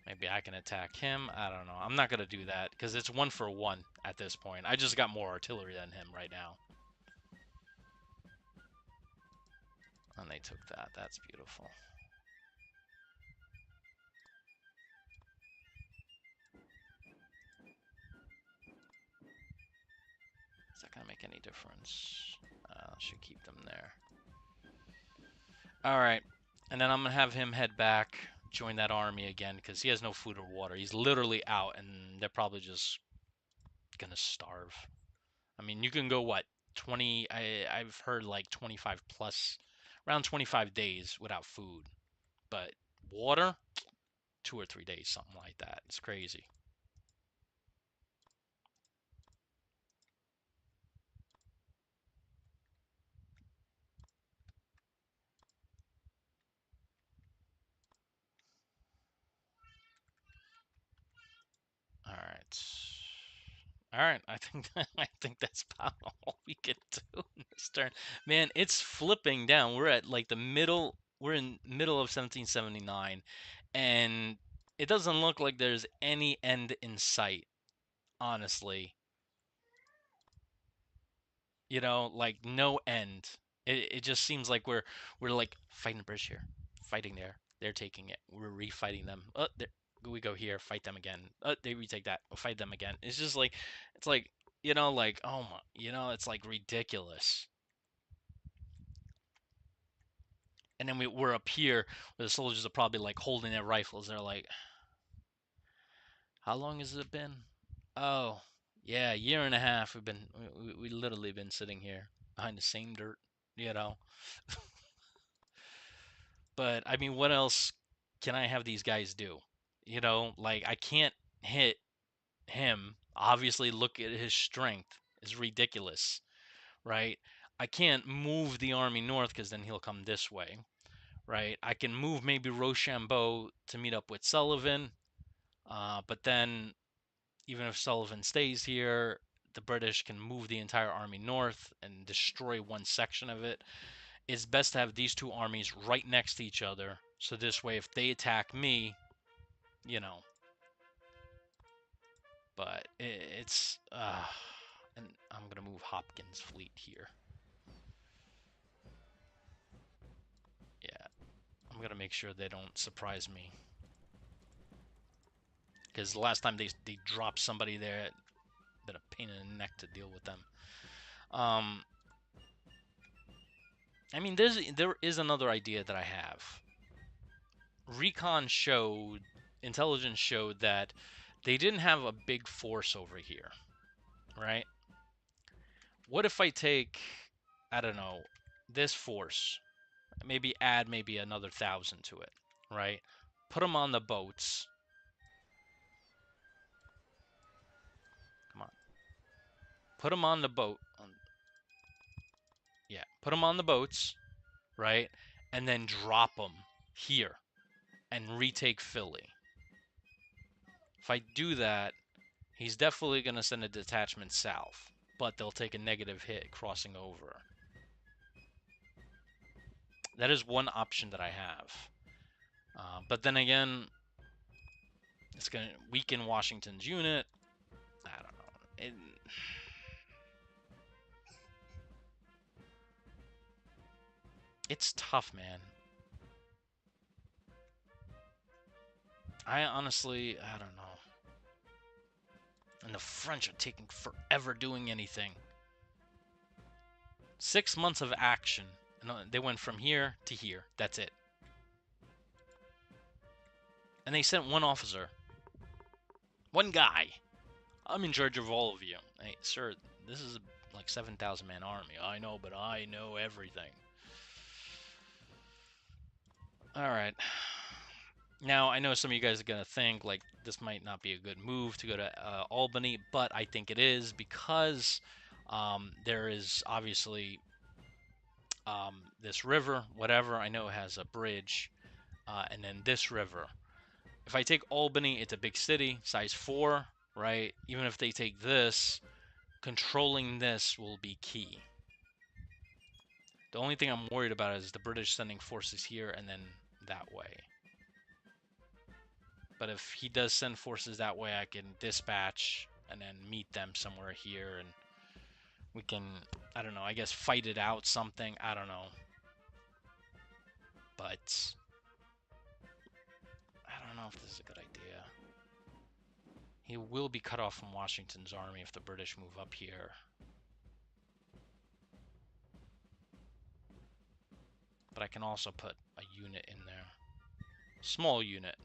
Maybe I can attack him. I don't know. I'm not gonna do that because it's 1-for-1 at this point. I just got more artillery than him right now. And they took that. That's beautiful. Is that gonna make any difference? Should keep them there. All right, and then I'm gonna have him head back, join that army again because he has no food or water. He's literally out, and they're probably just gonna starve. I mean, you can go what 20? I've heard like 25 plus, around 25 days without food, but water, 2 or 3 days, something like that. It's crazy. All right. All right, I think I think that's about all we can do in this turn. Man, it's flipping down. We're at like the middle. We're in middle of 1779, and it doesn't look like there's any end in sight. Honestly, like no end. It just seems like we're like fighting the British here, fighting there. They're taking it. We're refighting them. There we go here. Fight them again. They retake that. We'll fight them again. It's just like it's like like oh my, it's like ridiculous. And then we're up here where the soldiers are probably like holding their rifles. They're like, how long has it been? Oh, yeah, a year and a half. We literally been sitting here behind the same dirt, you know. But I mean, what else can I have these guys do? Like I can't hit him. Obviously, look at his strength. It's ridiculous, right? I can't move the army north because then he'll come this way, right? I can move maybe Rochambeau to meet up with Sullivan, but then even if Sullivan stays here, the British can move the entire army north and destroy one section of it. It's best to have these two armies right next to each other. So this way, if they attack me, you know. But it's. And I'm going to move Hopkins' fleet here. Yeah. I'm going to make sure they don't surprise me. Because the last time they dropped somebody there, it's been a pain in the neck to deal with them. I mean, there is another idea that I have. Intelligence showed that they didn't have a big force over here, right? What if I take, I don't know, this force, maybe add maybe another 1,000 to it, right? Put them on the boats. Come on. Put them on the boat. Yeah, put them on the boats, right? And then drop them here and retake Philly. If I do that, he's definitely going to send a detachment south, but they'll take a negative hit crossing over. That is one option that I have. But then again, it's going to weaken Washington's unit. I don't know. It's tough, man. I honestly, I don't know. And the French are taking forever doing anything. 6 months of action. And they went from here to here. That's it. And they sent one officer. One guy. I'm in charge of all of you. Hey, sir, this is like 7,000 man army. I know, but I know everything. Alright. Now, I know some of you guys are going to think, like, this might not be a good move to go to Albany, but I think it is because there is obviously this river, whatever. I know it has a bridge, and then this river. If I take Albany, it's a big city, size 4, right? Even if they take this, controlling this will be key. The only thing I'm worried about is the British sending forces here and then that way. But if he does send forces that way, I can dispatch and then meet them somewhere here, and we can, I don't know, I guess fight it out something. I don't know. But I don't know if this is a good idea. He will be cut off from Washington's army if the British move up here. But I can also put a unit in there. Small unit.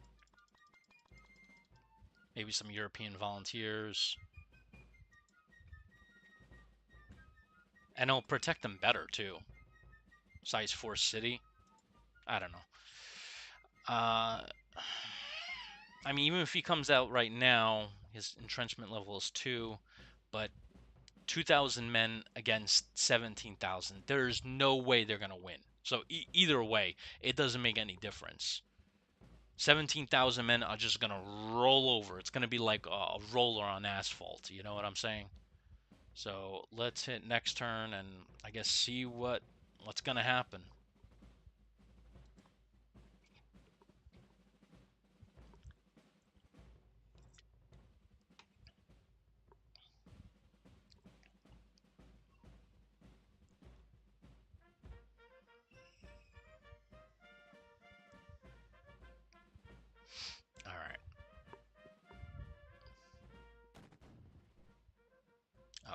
Maybe some European volunteers. And it'll protect them better, too. Size 4 city. I don't know. I mean, even if he comes out right now, his entrenchment level is 2. But 2,000 men against 17,000. There's no way they're going to win. So either way, it doesn't make any difference. 17,000 men are just going to roll over. It's going to be like a roller on asphalt. You know what I'm saying? So let's hit next turn and I guess see what's going to happen. All right.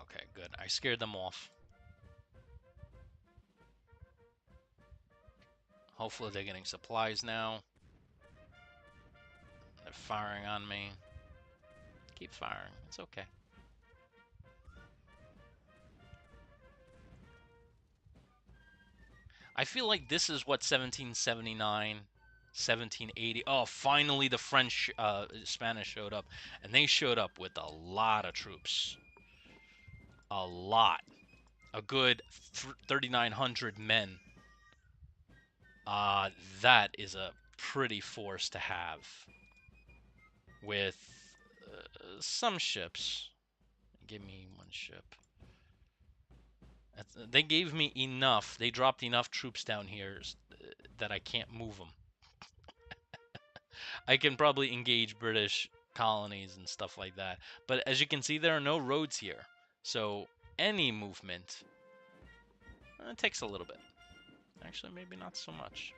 Okay, good. I scared them off. Hopefully they're getting supplies now. They're firing on me. Keep firing. It's okay. I feel like this is what 1779, 1780. Oh, finally the French, Spanish showed up. And they showed up with a lot of troops. A lot. A good 3,900 men. That is a pretty force to have. With some ships. Give me one ship. They gave me enough. They dropped enough troops down here that I can't move them. I can probably engage British colonies and stuff like that. But as you can see, there are no roads here. So any movement it takes a little bit. Actually, maybe not so much.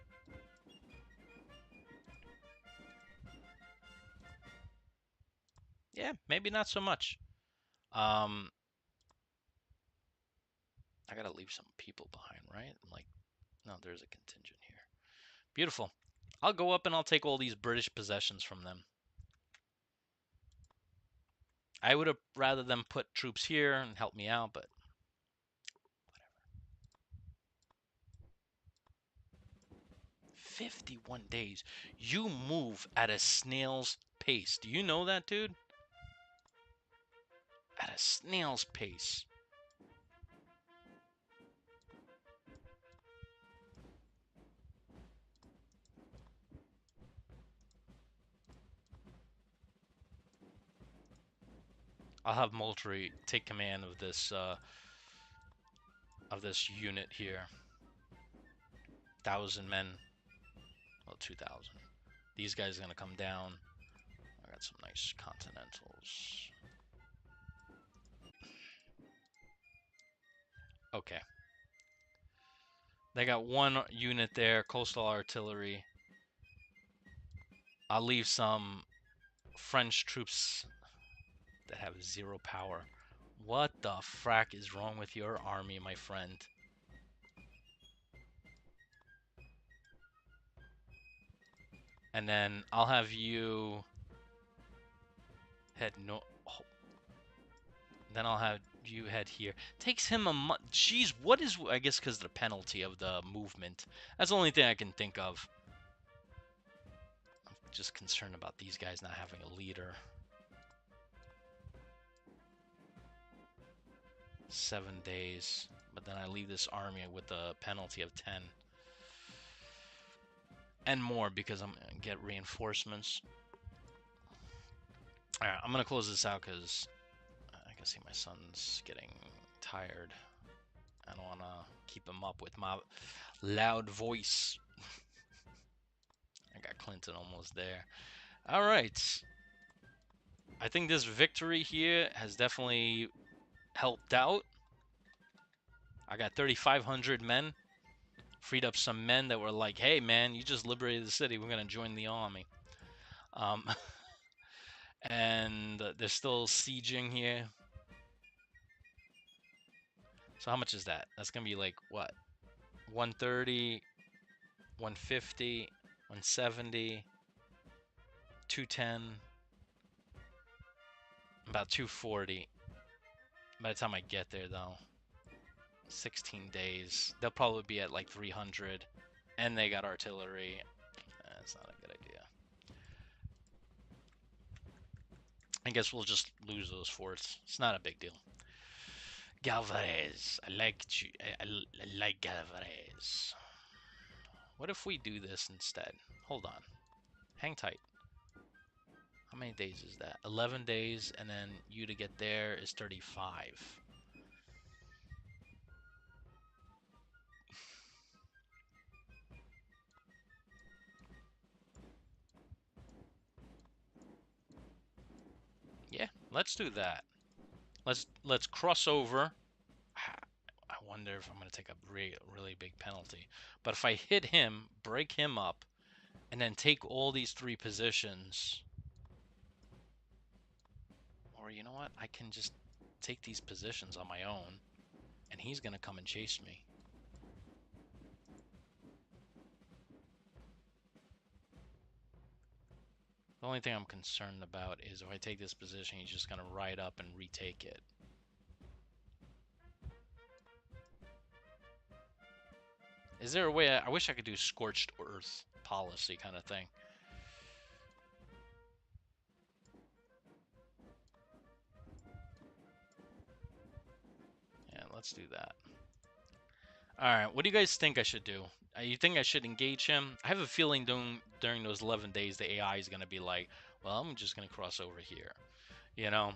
Yeah, maybe not so much. I gotta leave some people behind, right? Like, no, there's a contingent here. Beautiful. I'll go up and I'll take all these British possessions from them. I would have rather them put troops here and help me out, but whatever. 51 days. You move at a snail's pace. Do you know that, dude? At a snail's pace. I'll have Moultrie take command of this unit here. 1,000 men. Well, 2,000. These guys are gonna come down. I got some nice Continentals. Okay. They got one unit there, coastal artillery. I'll leave some French troops that have zero power. What the frack is wrong with your army, my friend? And then I'll have you head no. Oh, then I'll have you head here. Takes him a month. Jeez, what is? I guess because the penalty of the movement. That's the only thing I can think of. I'm just concerned about these guys not having a leader. 7 days, but then I leave this army with a penalty of 10 and more because I'm gonna get reinforcements. All right, I'm gonna close this out because I can see my son's getting tired. I don't wanna keep him up with my loud voice. I got Clinton almost there. All right, I think this victory here has definitely helped out. I got 3,500 men. Freed up some men that were like, hey man, you just liberated the city, we're gonna join the army. um, and they're still sieging here. So how much is that? That's gonna be like what, 130, 150, 170, 210, about 240 by the time I get there though. 16 days, they'll probably be at like 300, and they got artillery. That's not a good idea. I guess we'll just lose those forts. It's not a big deal. Galvarez. I like Galvarez. What if we do this instead? Hold on. Hang tight. How many days is that? 11 days, and then you to get there is 35. Yeah, let's do that. Let's cross over. I wonder if I'm going to take a really big penalty. But if I hit him, break him up, and then take all these 3 positions, or you know what? I can just take these positions on my own, and he's going to come and chase me. The only thing I'm concerned about is if I take this position, he's just going to ride up and retake it. Is there a way? I wish I could do scorched earth policy kind of thing. Yeah, let's do that. All right, what do you guys think I should do? You think I should engage him? I have a feeling during those 11 days, the AI is going to be like, well, I'm just going to cross over here, you know,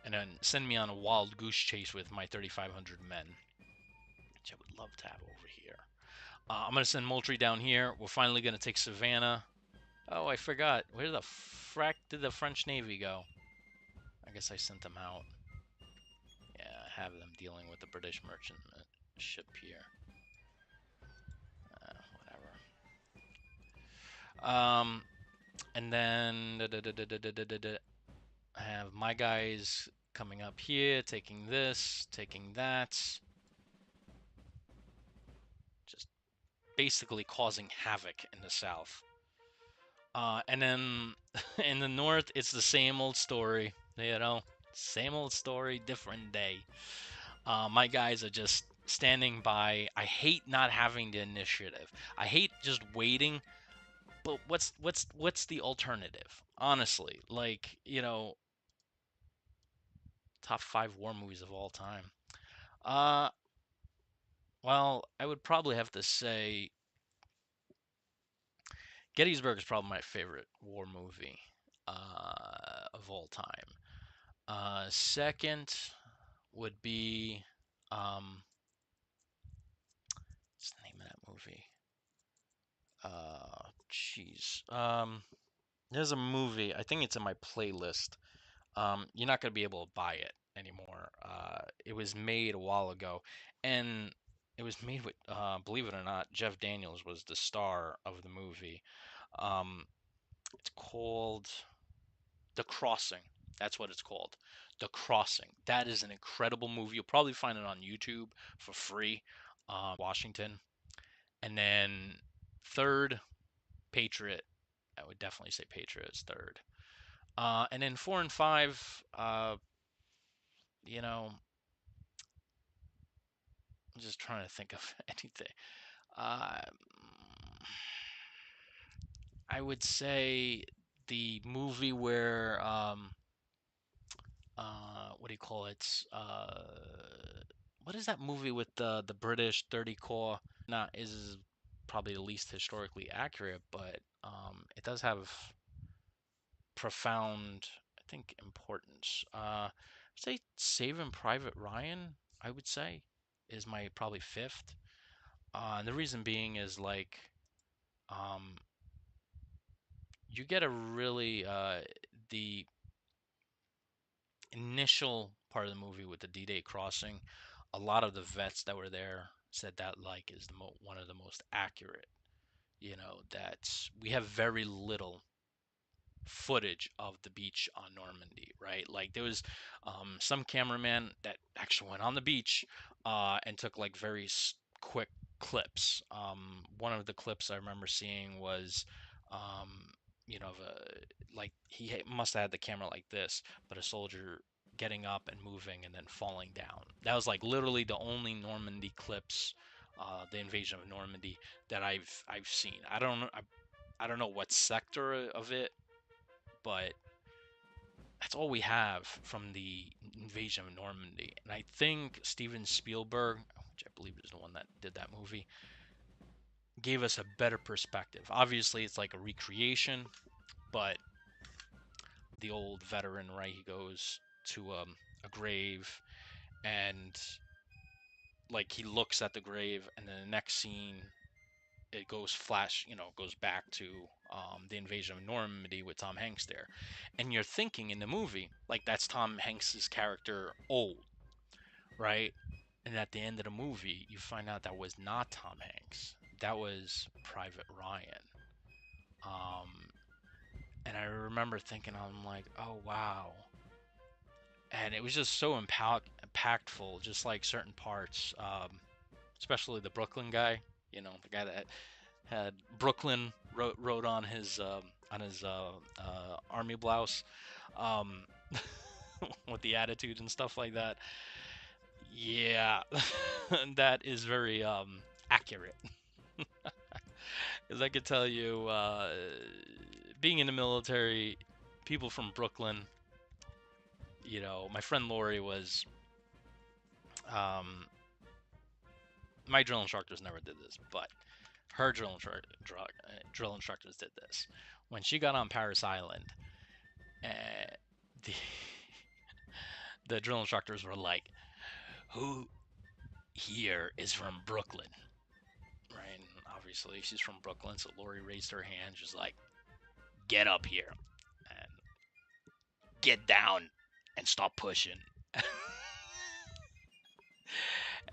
and then send me on a wild goose chase with my 3,500 men, which I would love to have over here. I'm going to send Moultrie down here. We're finally going to take Savannah. Oh, I forgot. Where the frack did the French Navy go? I guess I sent them out. Yeah, I have them dealing with the British merchant ship here. Whatever. And then I have my guys coming up here, taking this, taking that. Just basically causing havoc in the south. And then in the north, it's the same old story, you know, same old story, different day. My guys are just standing by. I hate not having the initiative. I hate just waiting. But what's the alternative? Honestly, like, you know, top 5 war movies of all time. Uh, well, I would probably have to say Gettysburg is probably my favorite war movie of all time. Second would be what's the name of that movie? Jeez. There's a movie. I think it's in my playlist. You're not gonna be able to buy it anymore. It was made a while ago, and it was made with, believe it or not, Jeff Daniels was the star of the movie. Um, It's called The Crossing. That's what it's called. The Crossing. That is an incredible movie. You'll probably find it on YouTube for free. Washington. And then third, Patriot. I would definitely say Patriot is third. And then four and five, you know, I'm just trying to think of anything. Uh, I would say the movie where what do you call it? What is that movie with the British 30 core? Not is probably the least historically accurate, but it does have profound, I think, importance. Say Saving Private Ryan, I would say, is my probably fifth. And the reason being is like um, you get a really the initial part of the movie with the D-Day crossing. A lot of the vets that were there said that like is one of the most accurate. You know that we have very little footage of the beach on Normandy, right? Like there was some cameraman that actually went on the beach and took like very quick clips. One of the clips I remember seeing was, um, you know, like he must have had the camera like this, but a soldier getting up and moving and then falling down. That was like literally the only Normandy clips, the invasion of Normandy that I've seen. I don't know what sector of it, but that's all we have from the invasion of Normandy. And I think Steven Spielberg, which I believe is the one that did that movie, gave us a better perspective. Obviously, it's like a recreation, but the old veteran, right? He goes to a grave and like he looks at the grave, and then the next scene it goes flash, goes back to the invasion of Normandy with Tom Hanks there, and you're thinking in the movie like that's Tom Hanks's character old, right? And at the end of the movie, you find out that was not Tom Hanks. That was Private Ryan. Um, and I remember thinking, I'm like, oh wow. And it was just so impactful, just like certain parts, especially the Brooklyn guy. The guy that had Brooklyn wrote on his army blouse, um, with the attitude and stuff like that. Yeah, that is very accurate. Because I could tell you, being in the military, people from Brooklyn, my friend Lori was, um, my drill instructors never did this, but her drill instructors did this. When she got on Paris Island, uh, the the drill instructors were like, "Who here is from Brooklyn?" Right? And obviously, she's from Brooklyn, so Lori raised her hand. She's like, "Get up here and get down and stop pushing."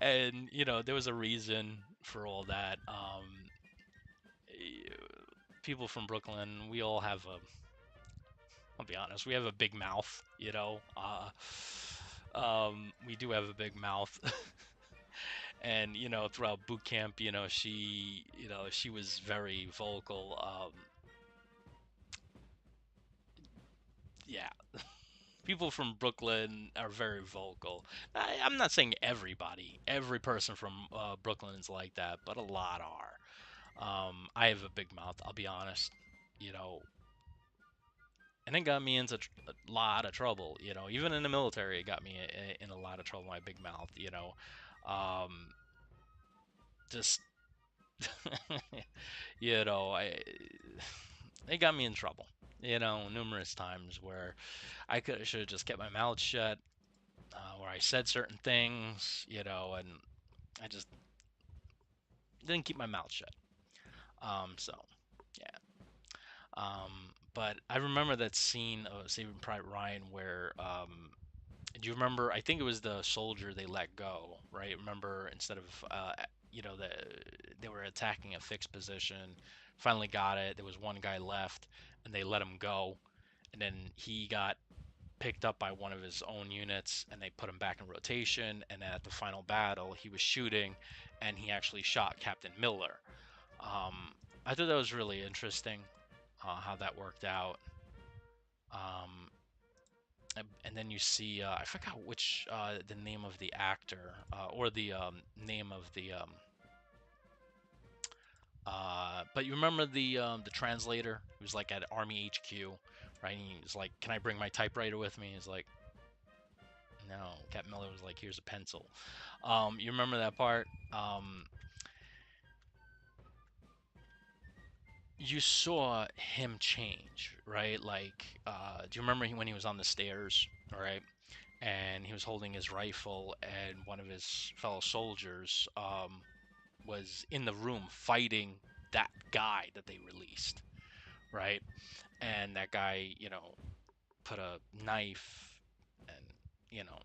And there was a reason for all that. People from Brooklyn, we all have a. I'll be honest, we have a big mouth. We do have a big mouth. And throughout boot camp, she was very vocal. Yeah, people from Brooklyn are very vocal. I'm not saying every person from Brooklyn is like that, but a lot are. I have a big mouth, I'll be honest, you know, and it got me into a lot of trouble, even in the military, it got me in a lot of trouble, my big mouth, um, just, I, it got me in trouble, numerous times where should have just kept my mouth shut, where I said certain things, and I just didn't keep my mouth shut. So yeah. But I remember that scene of Saving Private Ryan where, do you remember? I think it was the soldier they let go, right? Remember, instead of, the they were attacking a fixed position. Finally got it. There was one guy left, and they let him go. And then he got picked up by one of his own units, and they put him back in rotation. And then at the final battle, he was shooting, and he actually shot Captain Miller. Um, I thought that was really interesting, how that worked out. Um, and then you see, I forgot which, the name of the actor, or the name of the but you remember the translator who's like at Army HQ, right? He's like, "Can I bring my typewriter with me?" He's like, "No." Captain Miller was like, "Here's a pencil." You remember that part? You saw him change, right? Like, do you remember when he was on the stairs, right? And he was holding his rifle, and one of his fellow soldiers was in the room fighting that guy that they released, right? And that guy, put a knife and, you know,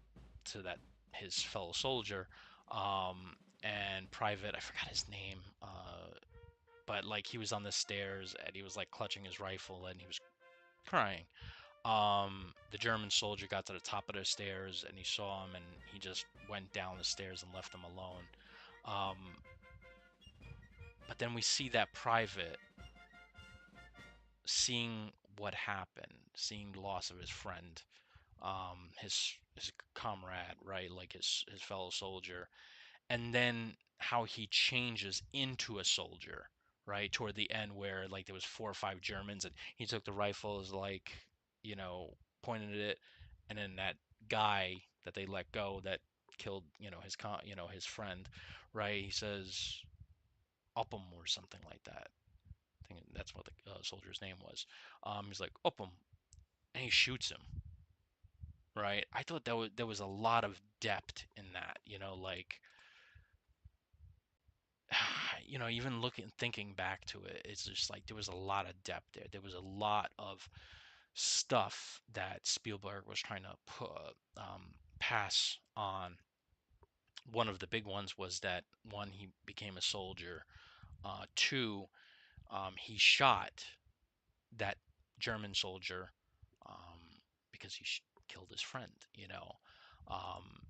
to that his fellow soldier, um, and Private, I forgot his name, but like he was on the stairs and he was like clutching his rifle and he was crying. The German soldier got to the top of the stairs and he saw him and he just went down the stairs and left him alone. Um, but then we see that Private seeing what happened, seeing the loss of his friend, his comrade, right, like his fellow soldier, and then how he changes into a soldier, right, toward the end where like there was 4 or 5 Germans and he took the rifles, like, you know, pointed at it, and then that guy that they let go that killed, his friend, right? He says Upham or something like that. I think that's what the soldier's name was. He's like Upham, and he shoots him. Right? I thought there was a lot of depth in that. Like, even looking thinking back to it, it's just like there was a lot of depth there. There was a lot of stuff that Spielberg was trying to pass on. One of the big ones was that one, he became a soldier. Two, he shot that German soldier, um, because he killed his friend. Um,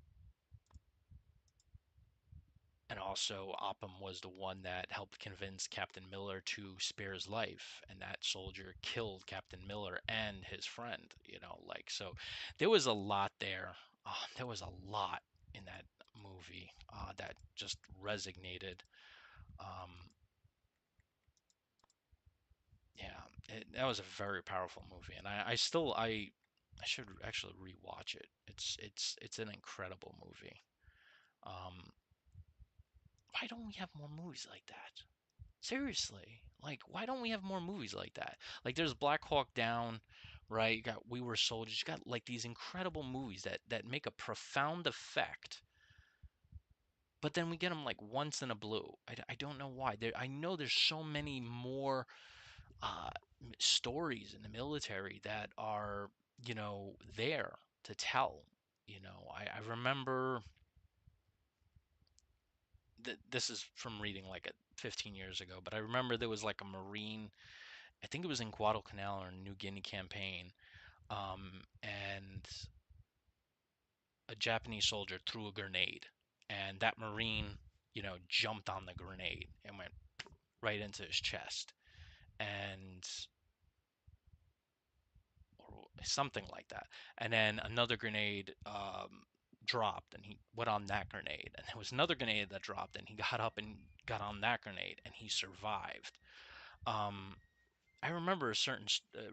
and also, Oppum was the one that helped convince Captain Miller to spare his life, and that soldier killed Captain Miller and his friend. Like, so there was a lot there. There was a lot in that movie that just resonated. Um, yeah, that was a very powerful movie, and I should actually rewatch it. It's an incredible movie. Um, why don't we have more movies like that? Seriously, like, why don't we have more movies like that? Like, there's Black Hawk Down, right? You got We Were Soldiers. You got like these incredible movies that make a profound effect, but then we get them like once in a blue. I don't know why. I know there's so many more uh, stories in the military that are, there to tell. I remember this is from reading like 15 years ago, but I remember there was like a Marine, I think it was in Guadalcanal or New Guinea campaign, and a Japanese soldier threw a grenade, and that Marine, jumped on the grenade and went right into his chest, and or something like that. And then another grenade dropped, and he went on that grenade, and there was another grenade that dropped, and he got up and got on that grenade, and he survived. Um, I remember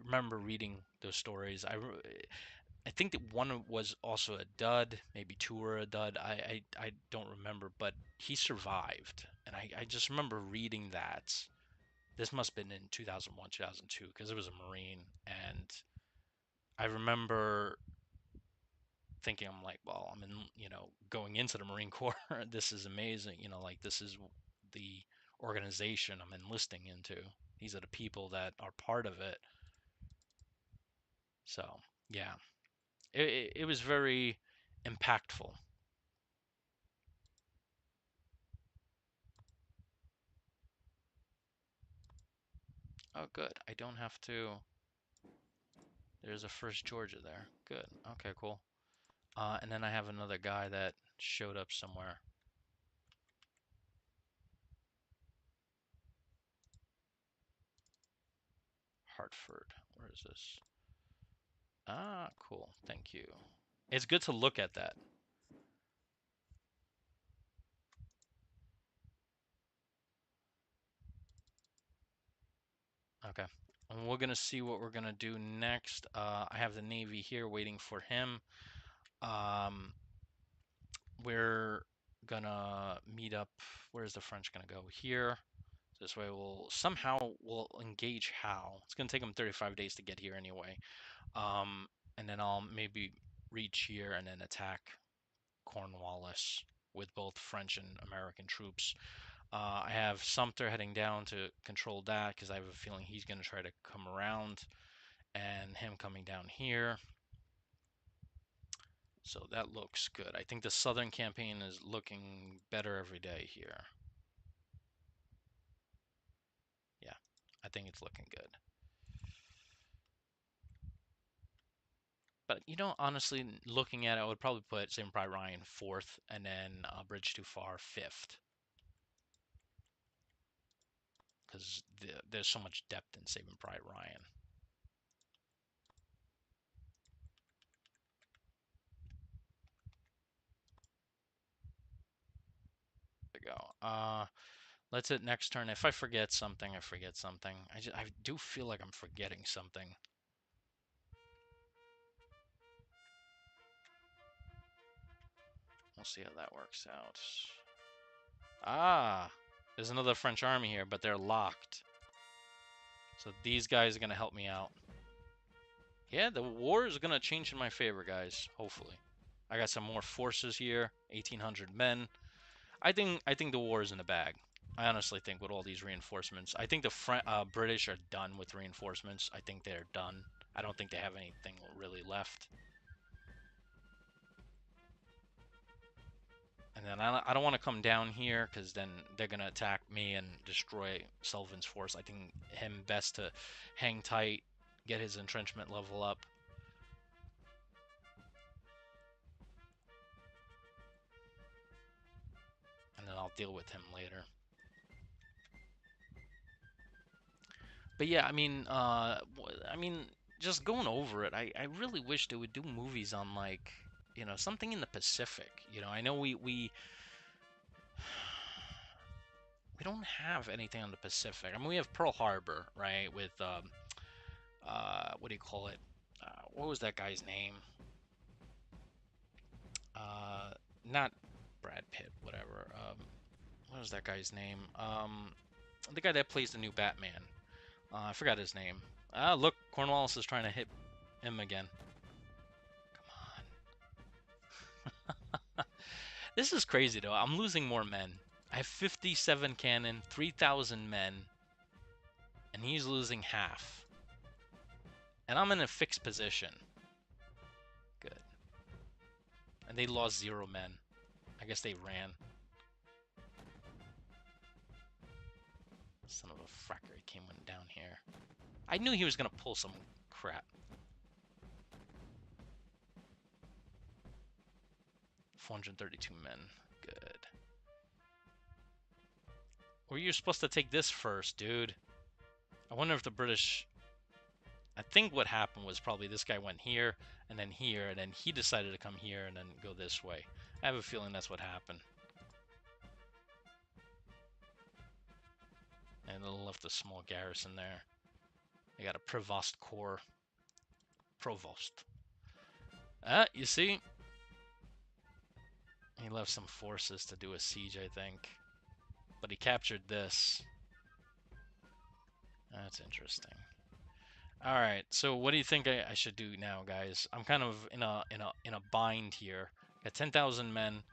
remember reading those stories. I think that one was also a dud, maybe two were a dud. I don't remember, but he survived, and I just remember reading that. This must have been in 2001, 2002, because it was a Marine, and I remember thinking, I'm like, well, I'm in, going into the Marine Corps. This is amazing. Like, this is the organization I'm enlisting into. These are the people that are part of it. So, yeah, it was very impactful. Oh, good. I don't have to. There's a first Georgia there. Good. Okay, cool. And then I have another guy that showed up somewhere. Hartford. Where is this? Ah, cool. Thank you. It's good to look at that. Okay. And we're going to see what we're going to do next. I have the Navy here waiting for him. Um, we're going to meet up. Where's the French going to go? Here. This way we'll engage Howe. It's going to take him 35 days to get here anyway. And then I'll maybe reach here and then attack Cornwallis with both French and American troops. I have Sumter heading down to control that because I have a feeling he's going to try to come around, and him coming down here. So that looks good. I think the southern campaign is looking better every day here. Yeah, I think it's looking good. But, honestly, looking at it, I would probably put Saving Private Ryan 4th and then Bridge Too Far 5th. Because there's so much depth in Saving Private Ryan. There we go. Let's hit next turn. If I forget something, I forget something. I do feel like I'm forgetting something. We'll see how that works out. Ah, there's another French army here, but they're locked. So these guys are going to help me out. Yeah, the war is going to change in my favor, guys. Hopefully. I got some more forces here. 1,800 men. I think the war is in the bag. I honestly think with all these reinforcements. I think the British are done with reinforcements. I think they're done. I don't think they have anything really left. And then I don't want to come down here because then they're going to attack me and destroy Sullivan's force. I think him best to hang tight, get his entrenchment level up. And then I'll deal with him later. But yeah, just going over it, I really wish they would do movies on like, something in the Pacific. I know we don't have anything on the Pacific. I mean, we have Pearl Harbor, right? With what do you call it? What was that guy's name? Not Brad Pitt, whatever. What was that guy's name? The guy that plays the new Batman. I forgot his name. Ah, look, Cornwallis is trying to hit him again. Come on. This is crazy, though. I'm losing more men. I have 57 cannon, 3,000 men, and he's losing half. And I'm in a fixed position. Good. And they lost 0 men. I guess they ran. Son of a fracker, he came down here. I knew he was going to pull some crap. 432 men. Good. Well, you're supposed to take this first, dude. I wonder if the British... I think what happened was probably this guy went here, and then he decided to come here and then go this way. I have a feeling that's what happened. And they left a small garrison there. They got a Provost Corps. Provost. You see? He left some forces to do a siege, I think. But he captured this. That's interesting. All right, so what do you think I should do now, guys? I'm kind of in a bind here. Got 10,000 men.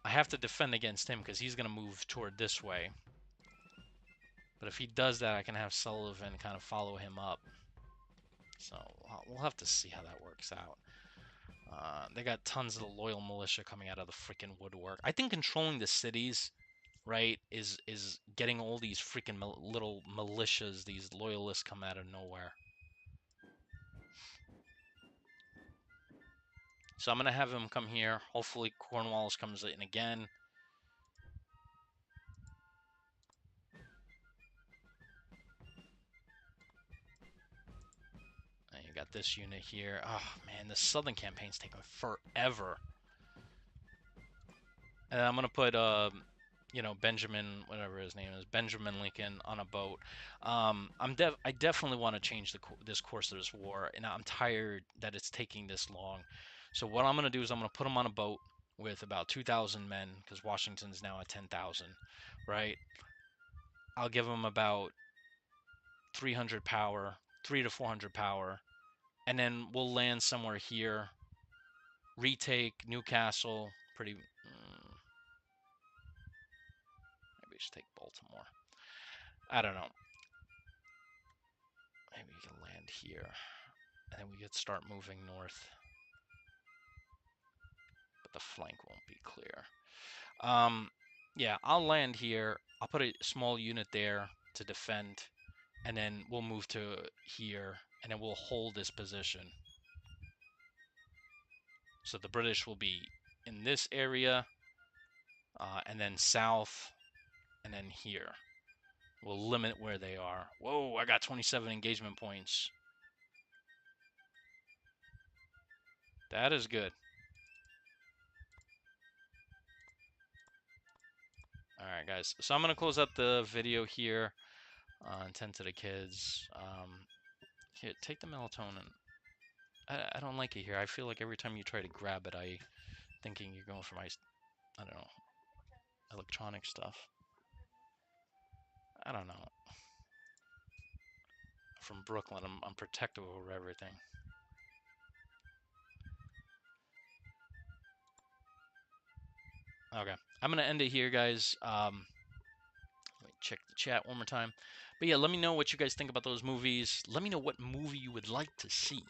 I have to defend against him because he's gonna move toward this way. But if he does that, I can have Sullivan kind of follow him up. So we'll have to see how that works out. They got tons of the loyal militia coming out of the freaking woodwork. I think controlling the cities right, is getting all these freaking little militias, these loyalists come out of nowhere. So I'm gonna have him come here. Hopefully Cornwallis comes in again. And you got this unit here. Oh man, the southern campaign's taking forever. And I'm gonna put you know, Benjamin, whatever his name is, Benjamin Lincoln on a boat. I definitely want to change this course of this war, and I'm tired that it's taking this long. So what I'm gonna do is I'm gonna put him on a boat with about 2,000 men, because Washington's now at 10,000, right? I'll give him about 300 power, 3 to 400 power, and then we'll land somewhere here, retake Newcastle. Maybe we should take Baltimore. I don't know. Maybe we can land here, and then we could start moving north. But the flank won't be clear. Yeah, I'll land here. I'll put a small unit there to defend, and then we'll move to here, and then we'll hold this position. So the British will be in this area, and then south, and then here. We'll limit where they are. Whoa, I got 27 engagement points. That is good. All right, guys. So I'm going to close out the video here. And tend to the kids. Here, take the melatonin. I don't like it here. I feel like every time you try to grab it, I thinking you're going for my, I don't know, electronic stuff. I don't know. From Brooklyn, I'm protective over everything. Okay, I'm gonna end it here, guys. Let me check the chat one more time. But yeah, let me know what you guys think about those movies. Let me know what movie you would like to see,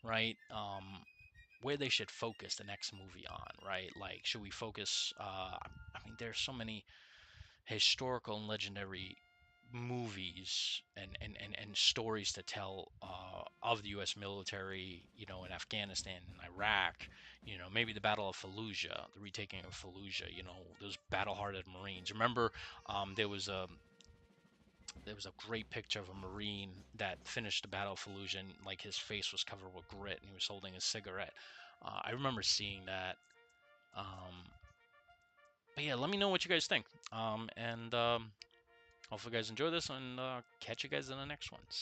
right? Where they should focus the next movie on, right? Like, should we focus? I mean, there's so many historical and legendary movies and stories to tell of the U.S. military, you know, in Afghanistan and Iraq, you know, maybe the Battle of Fallujah, the retaking of Fallujah, you know, those battle-hardened Marines. Remember, there was a great picture of a Marine that finished the Battle of Fallujah, and like his face was covered with grit, and he was holding a cigarette. I remember seeing that. Um, but yeah, let me know what you guys think. And hopefully you guys enjoy this, and catch you guys in the next one.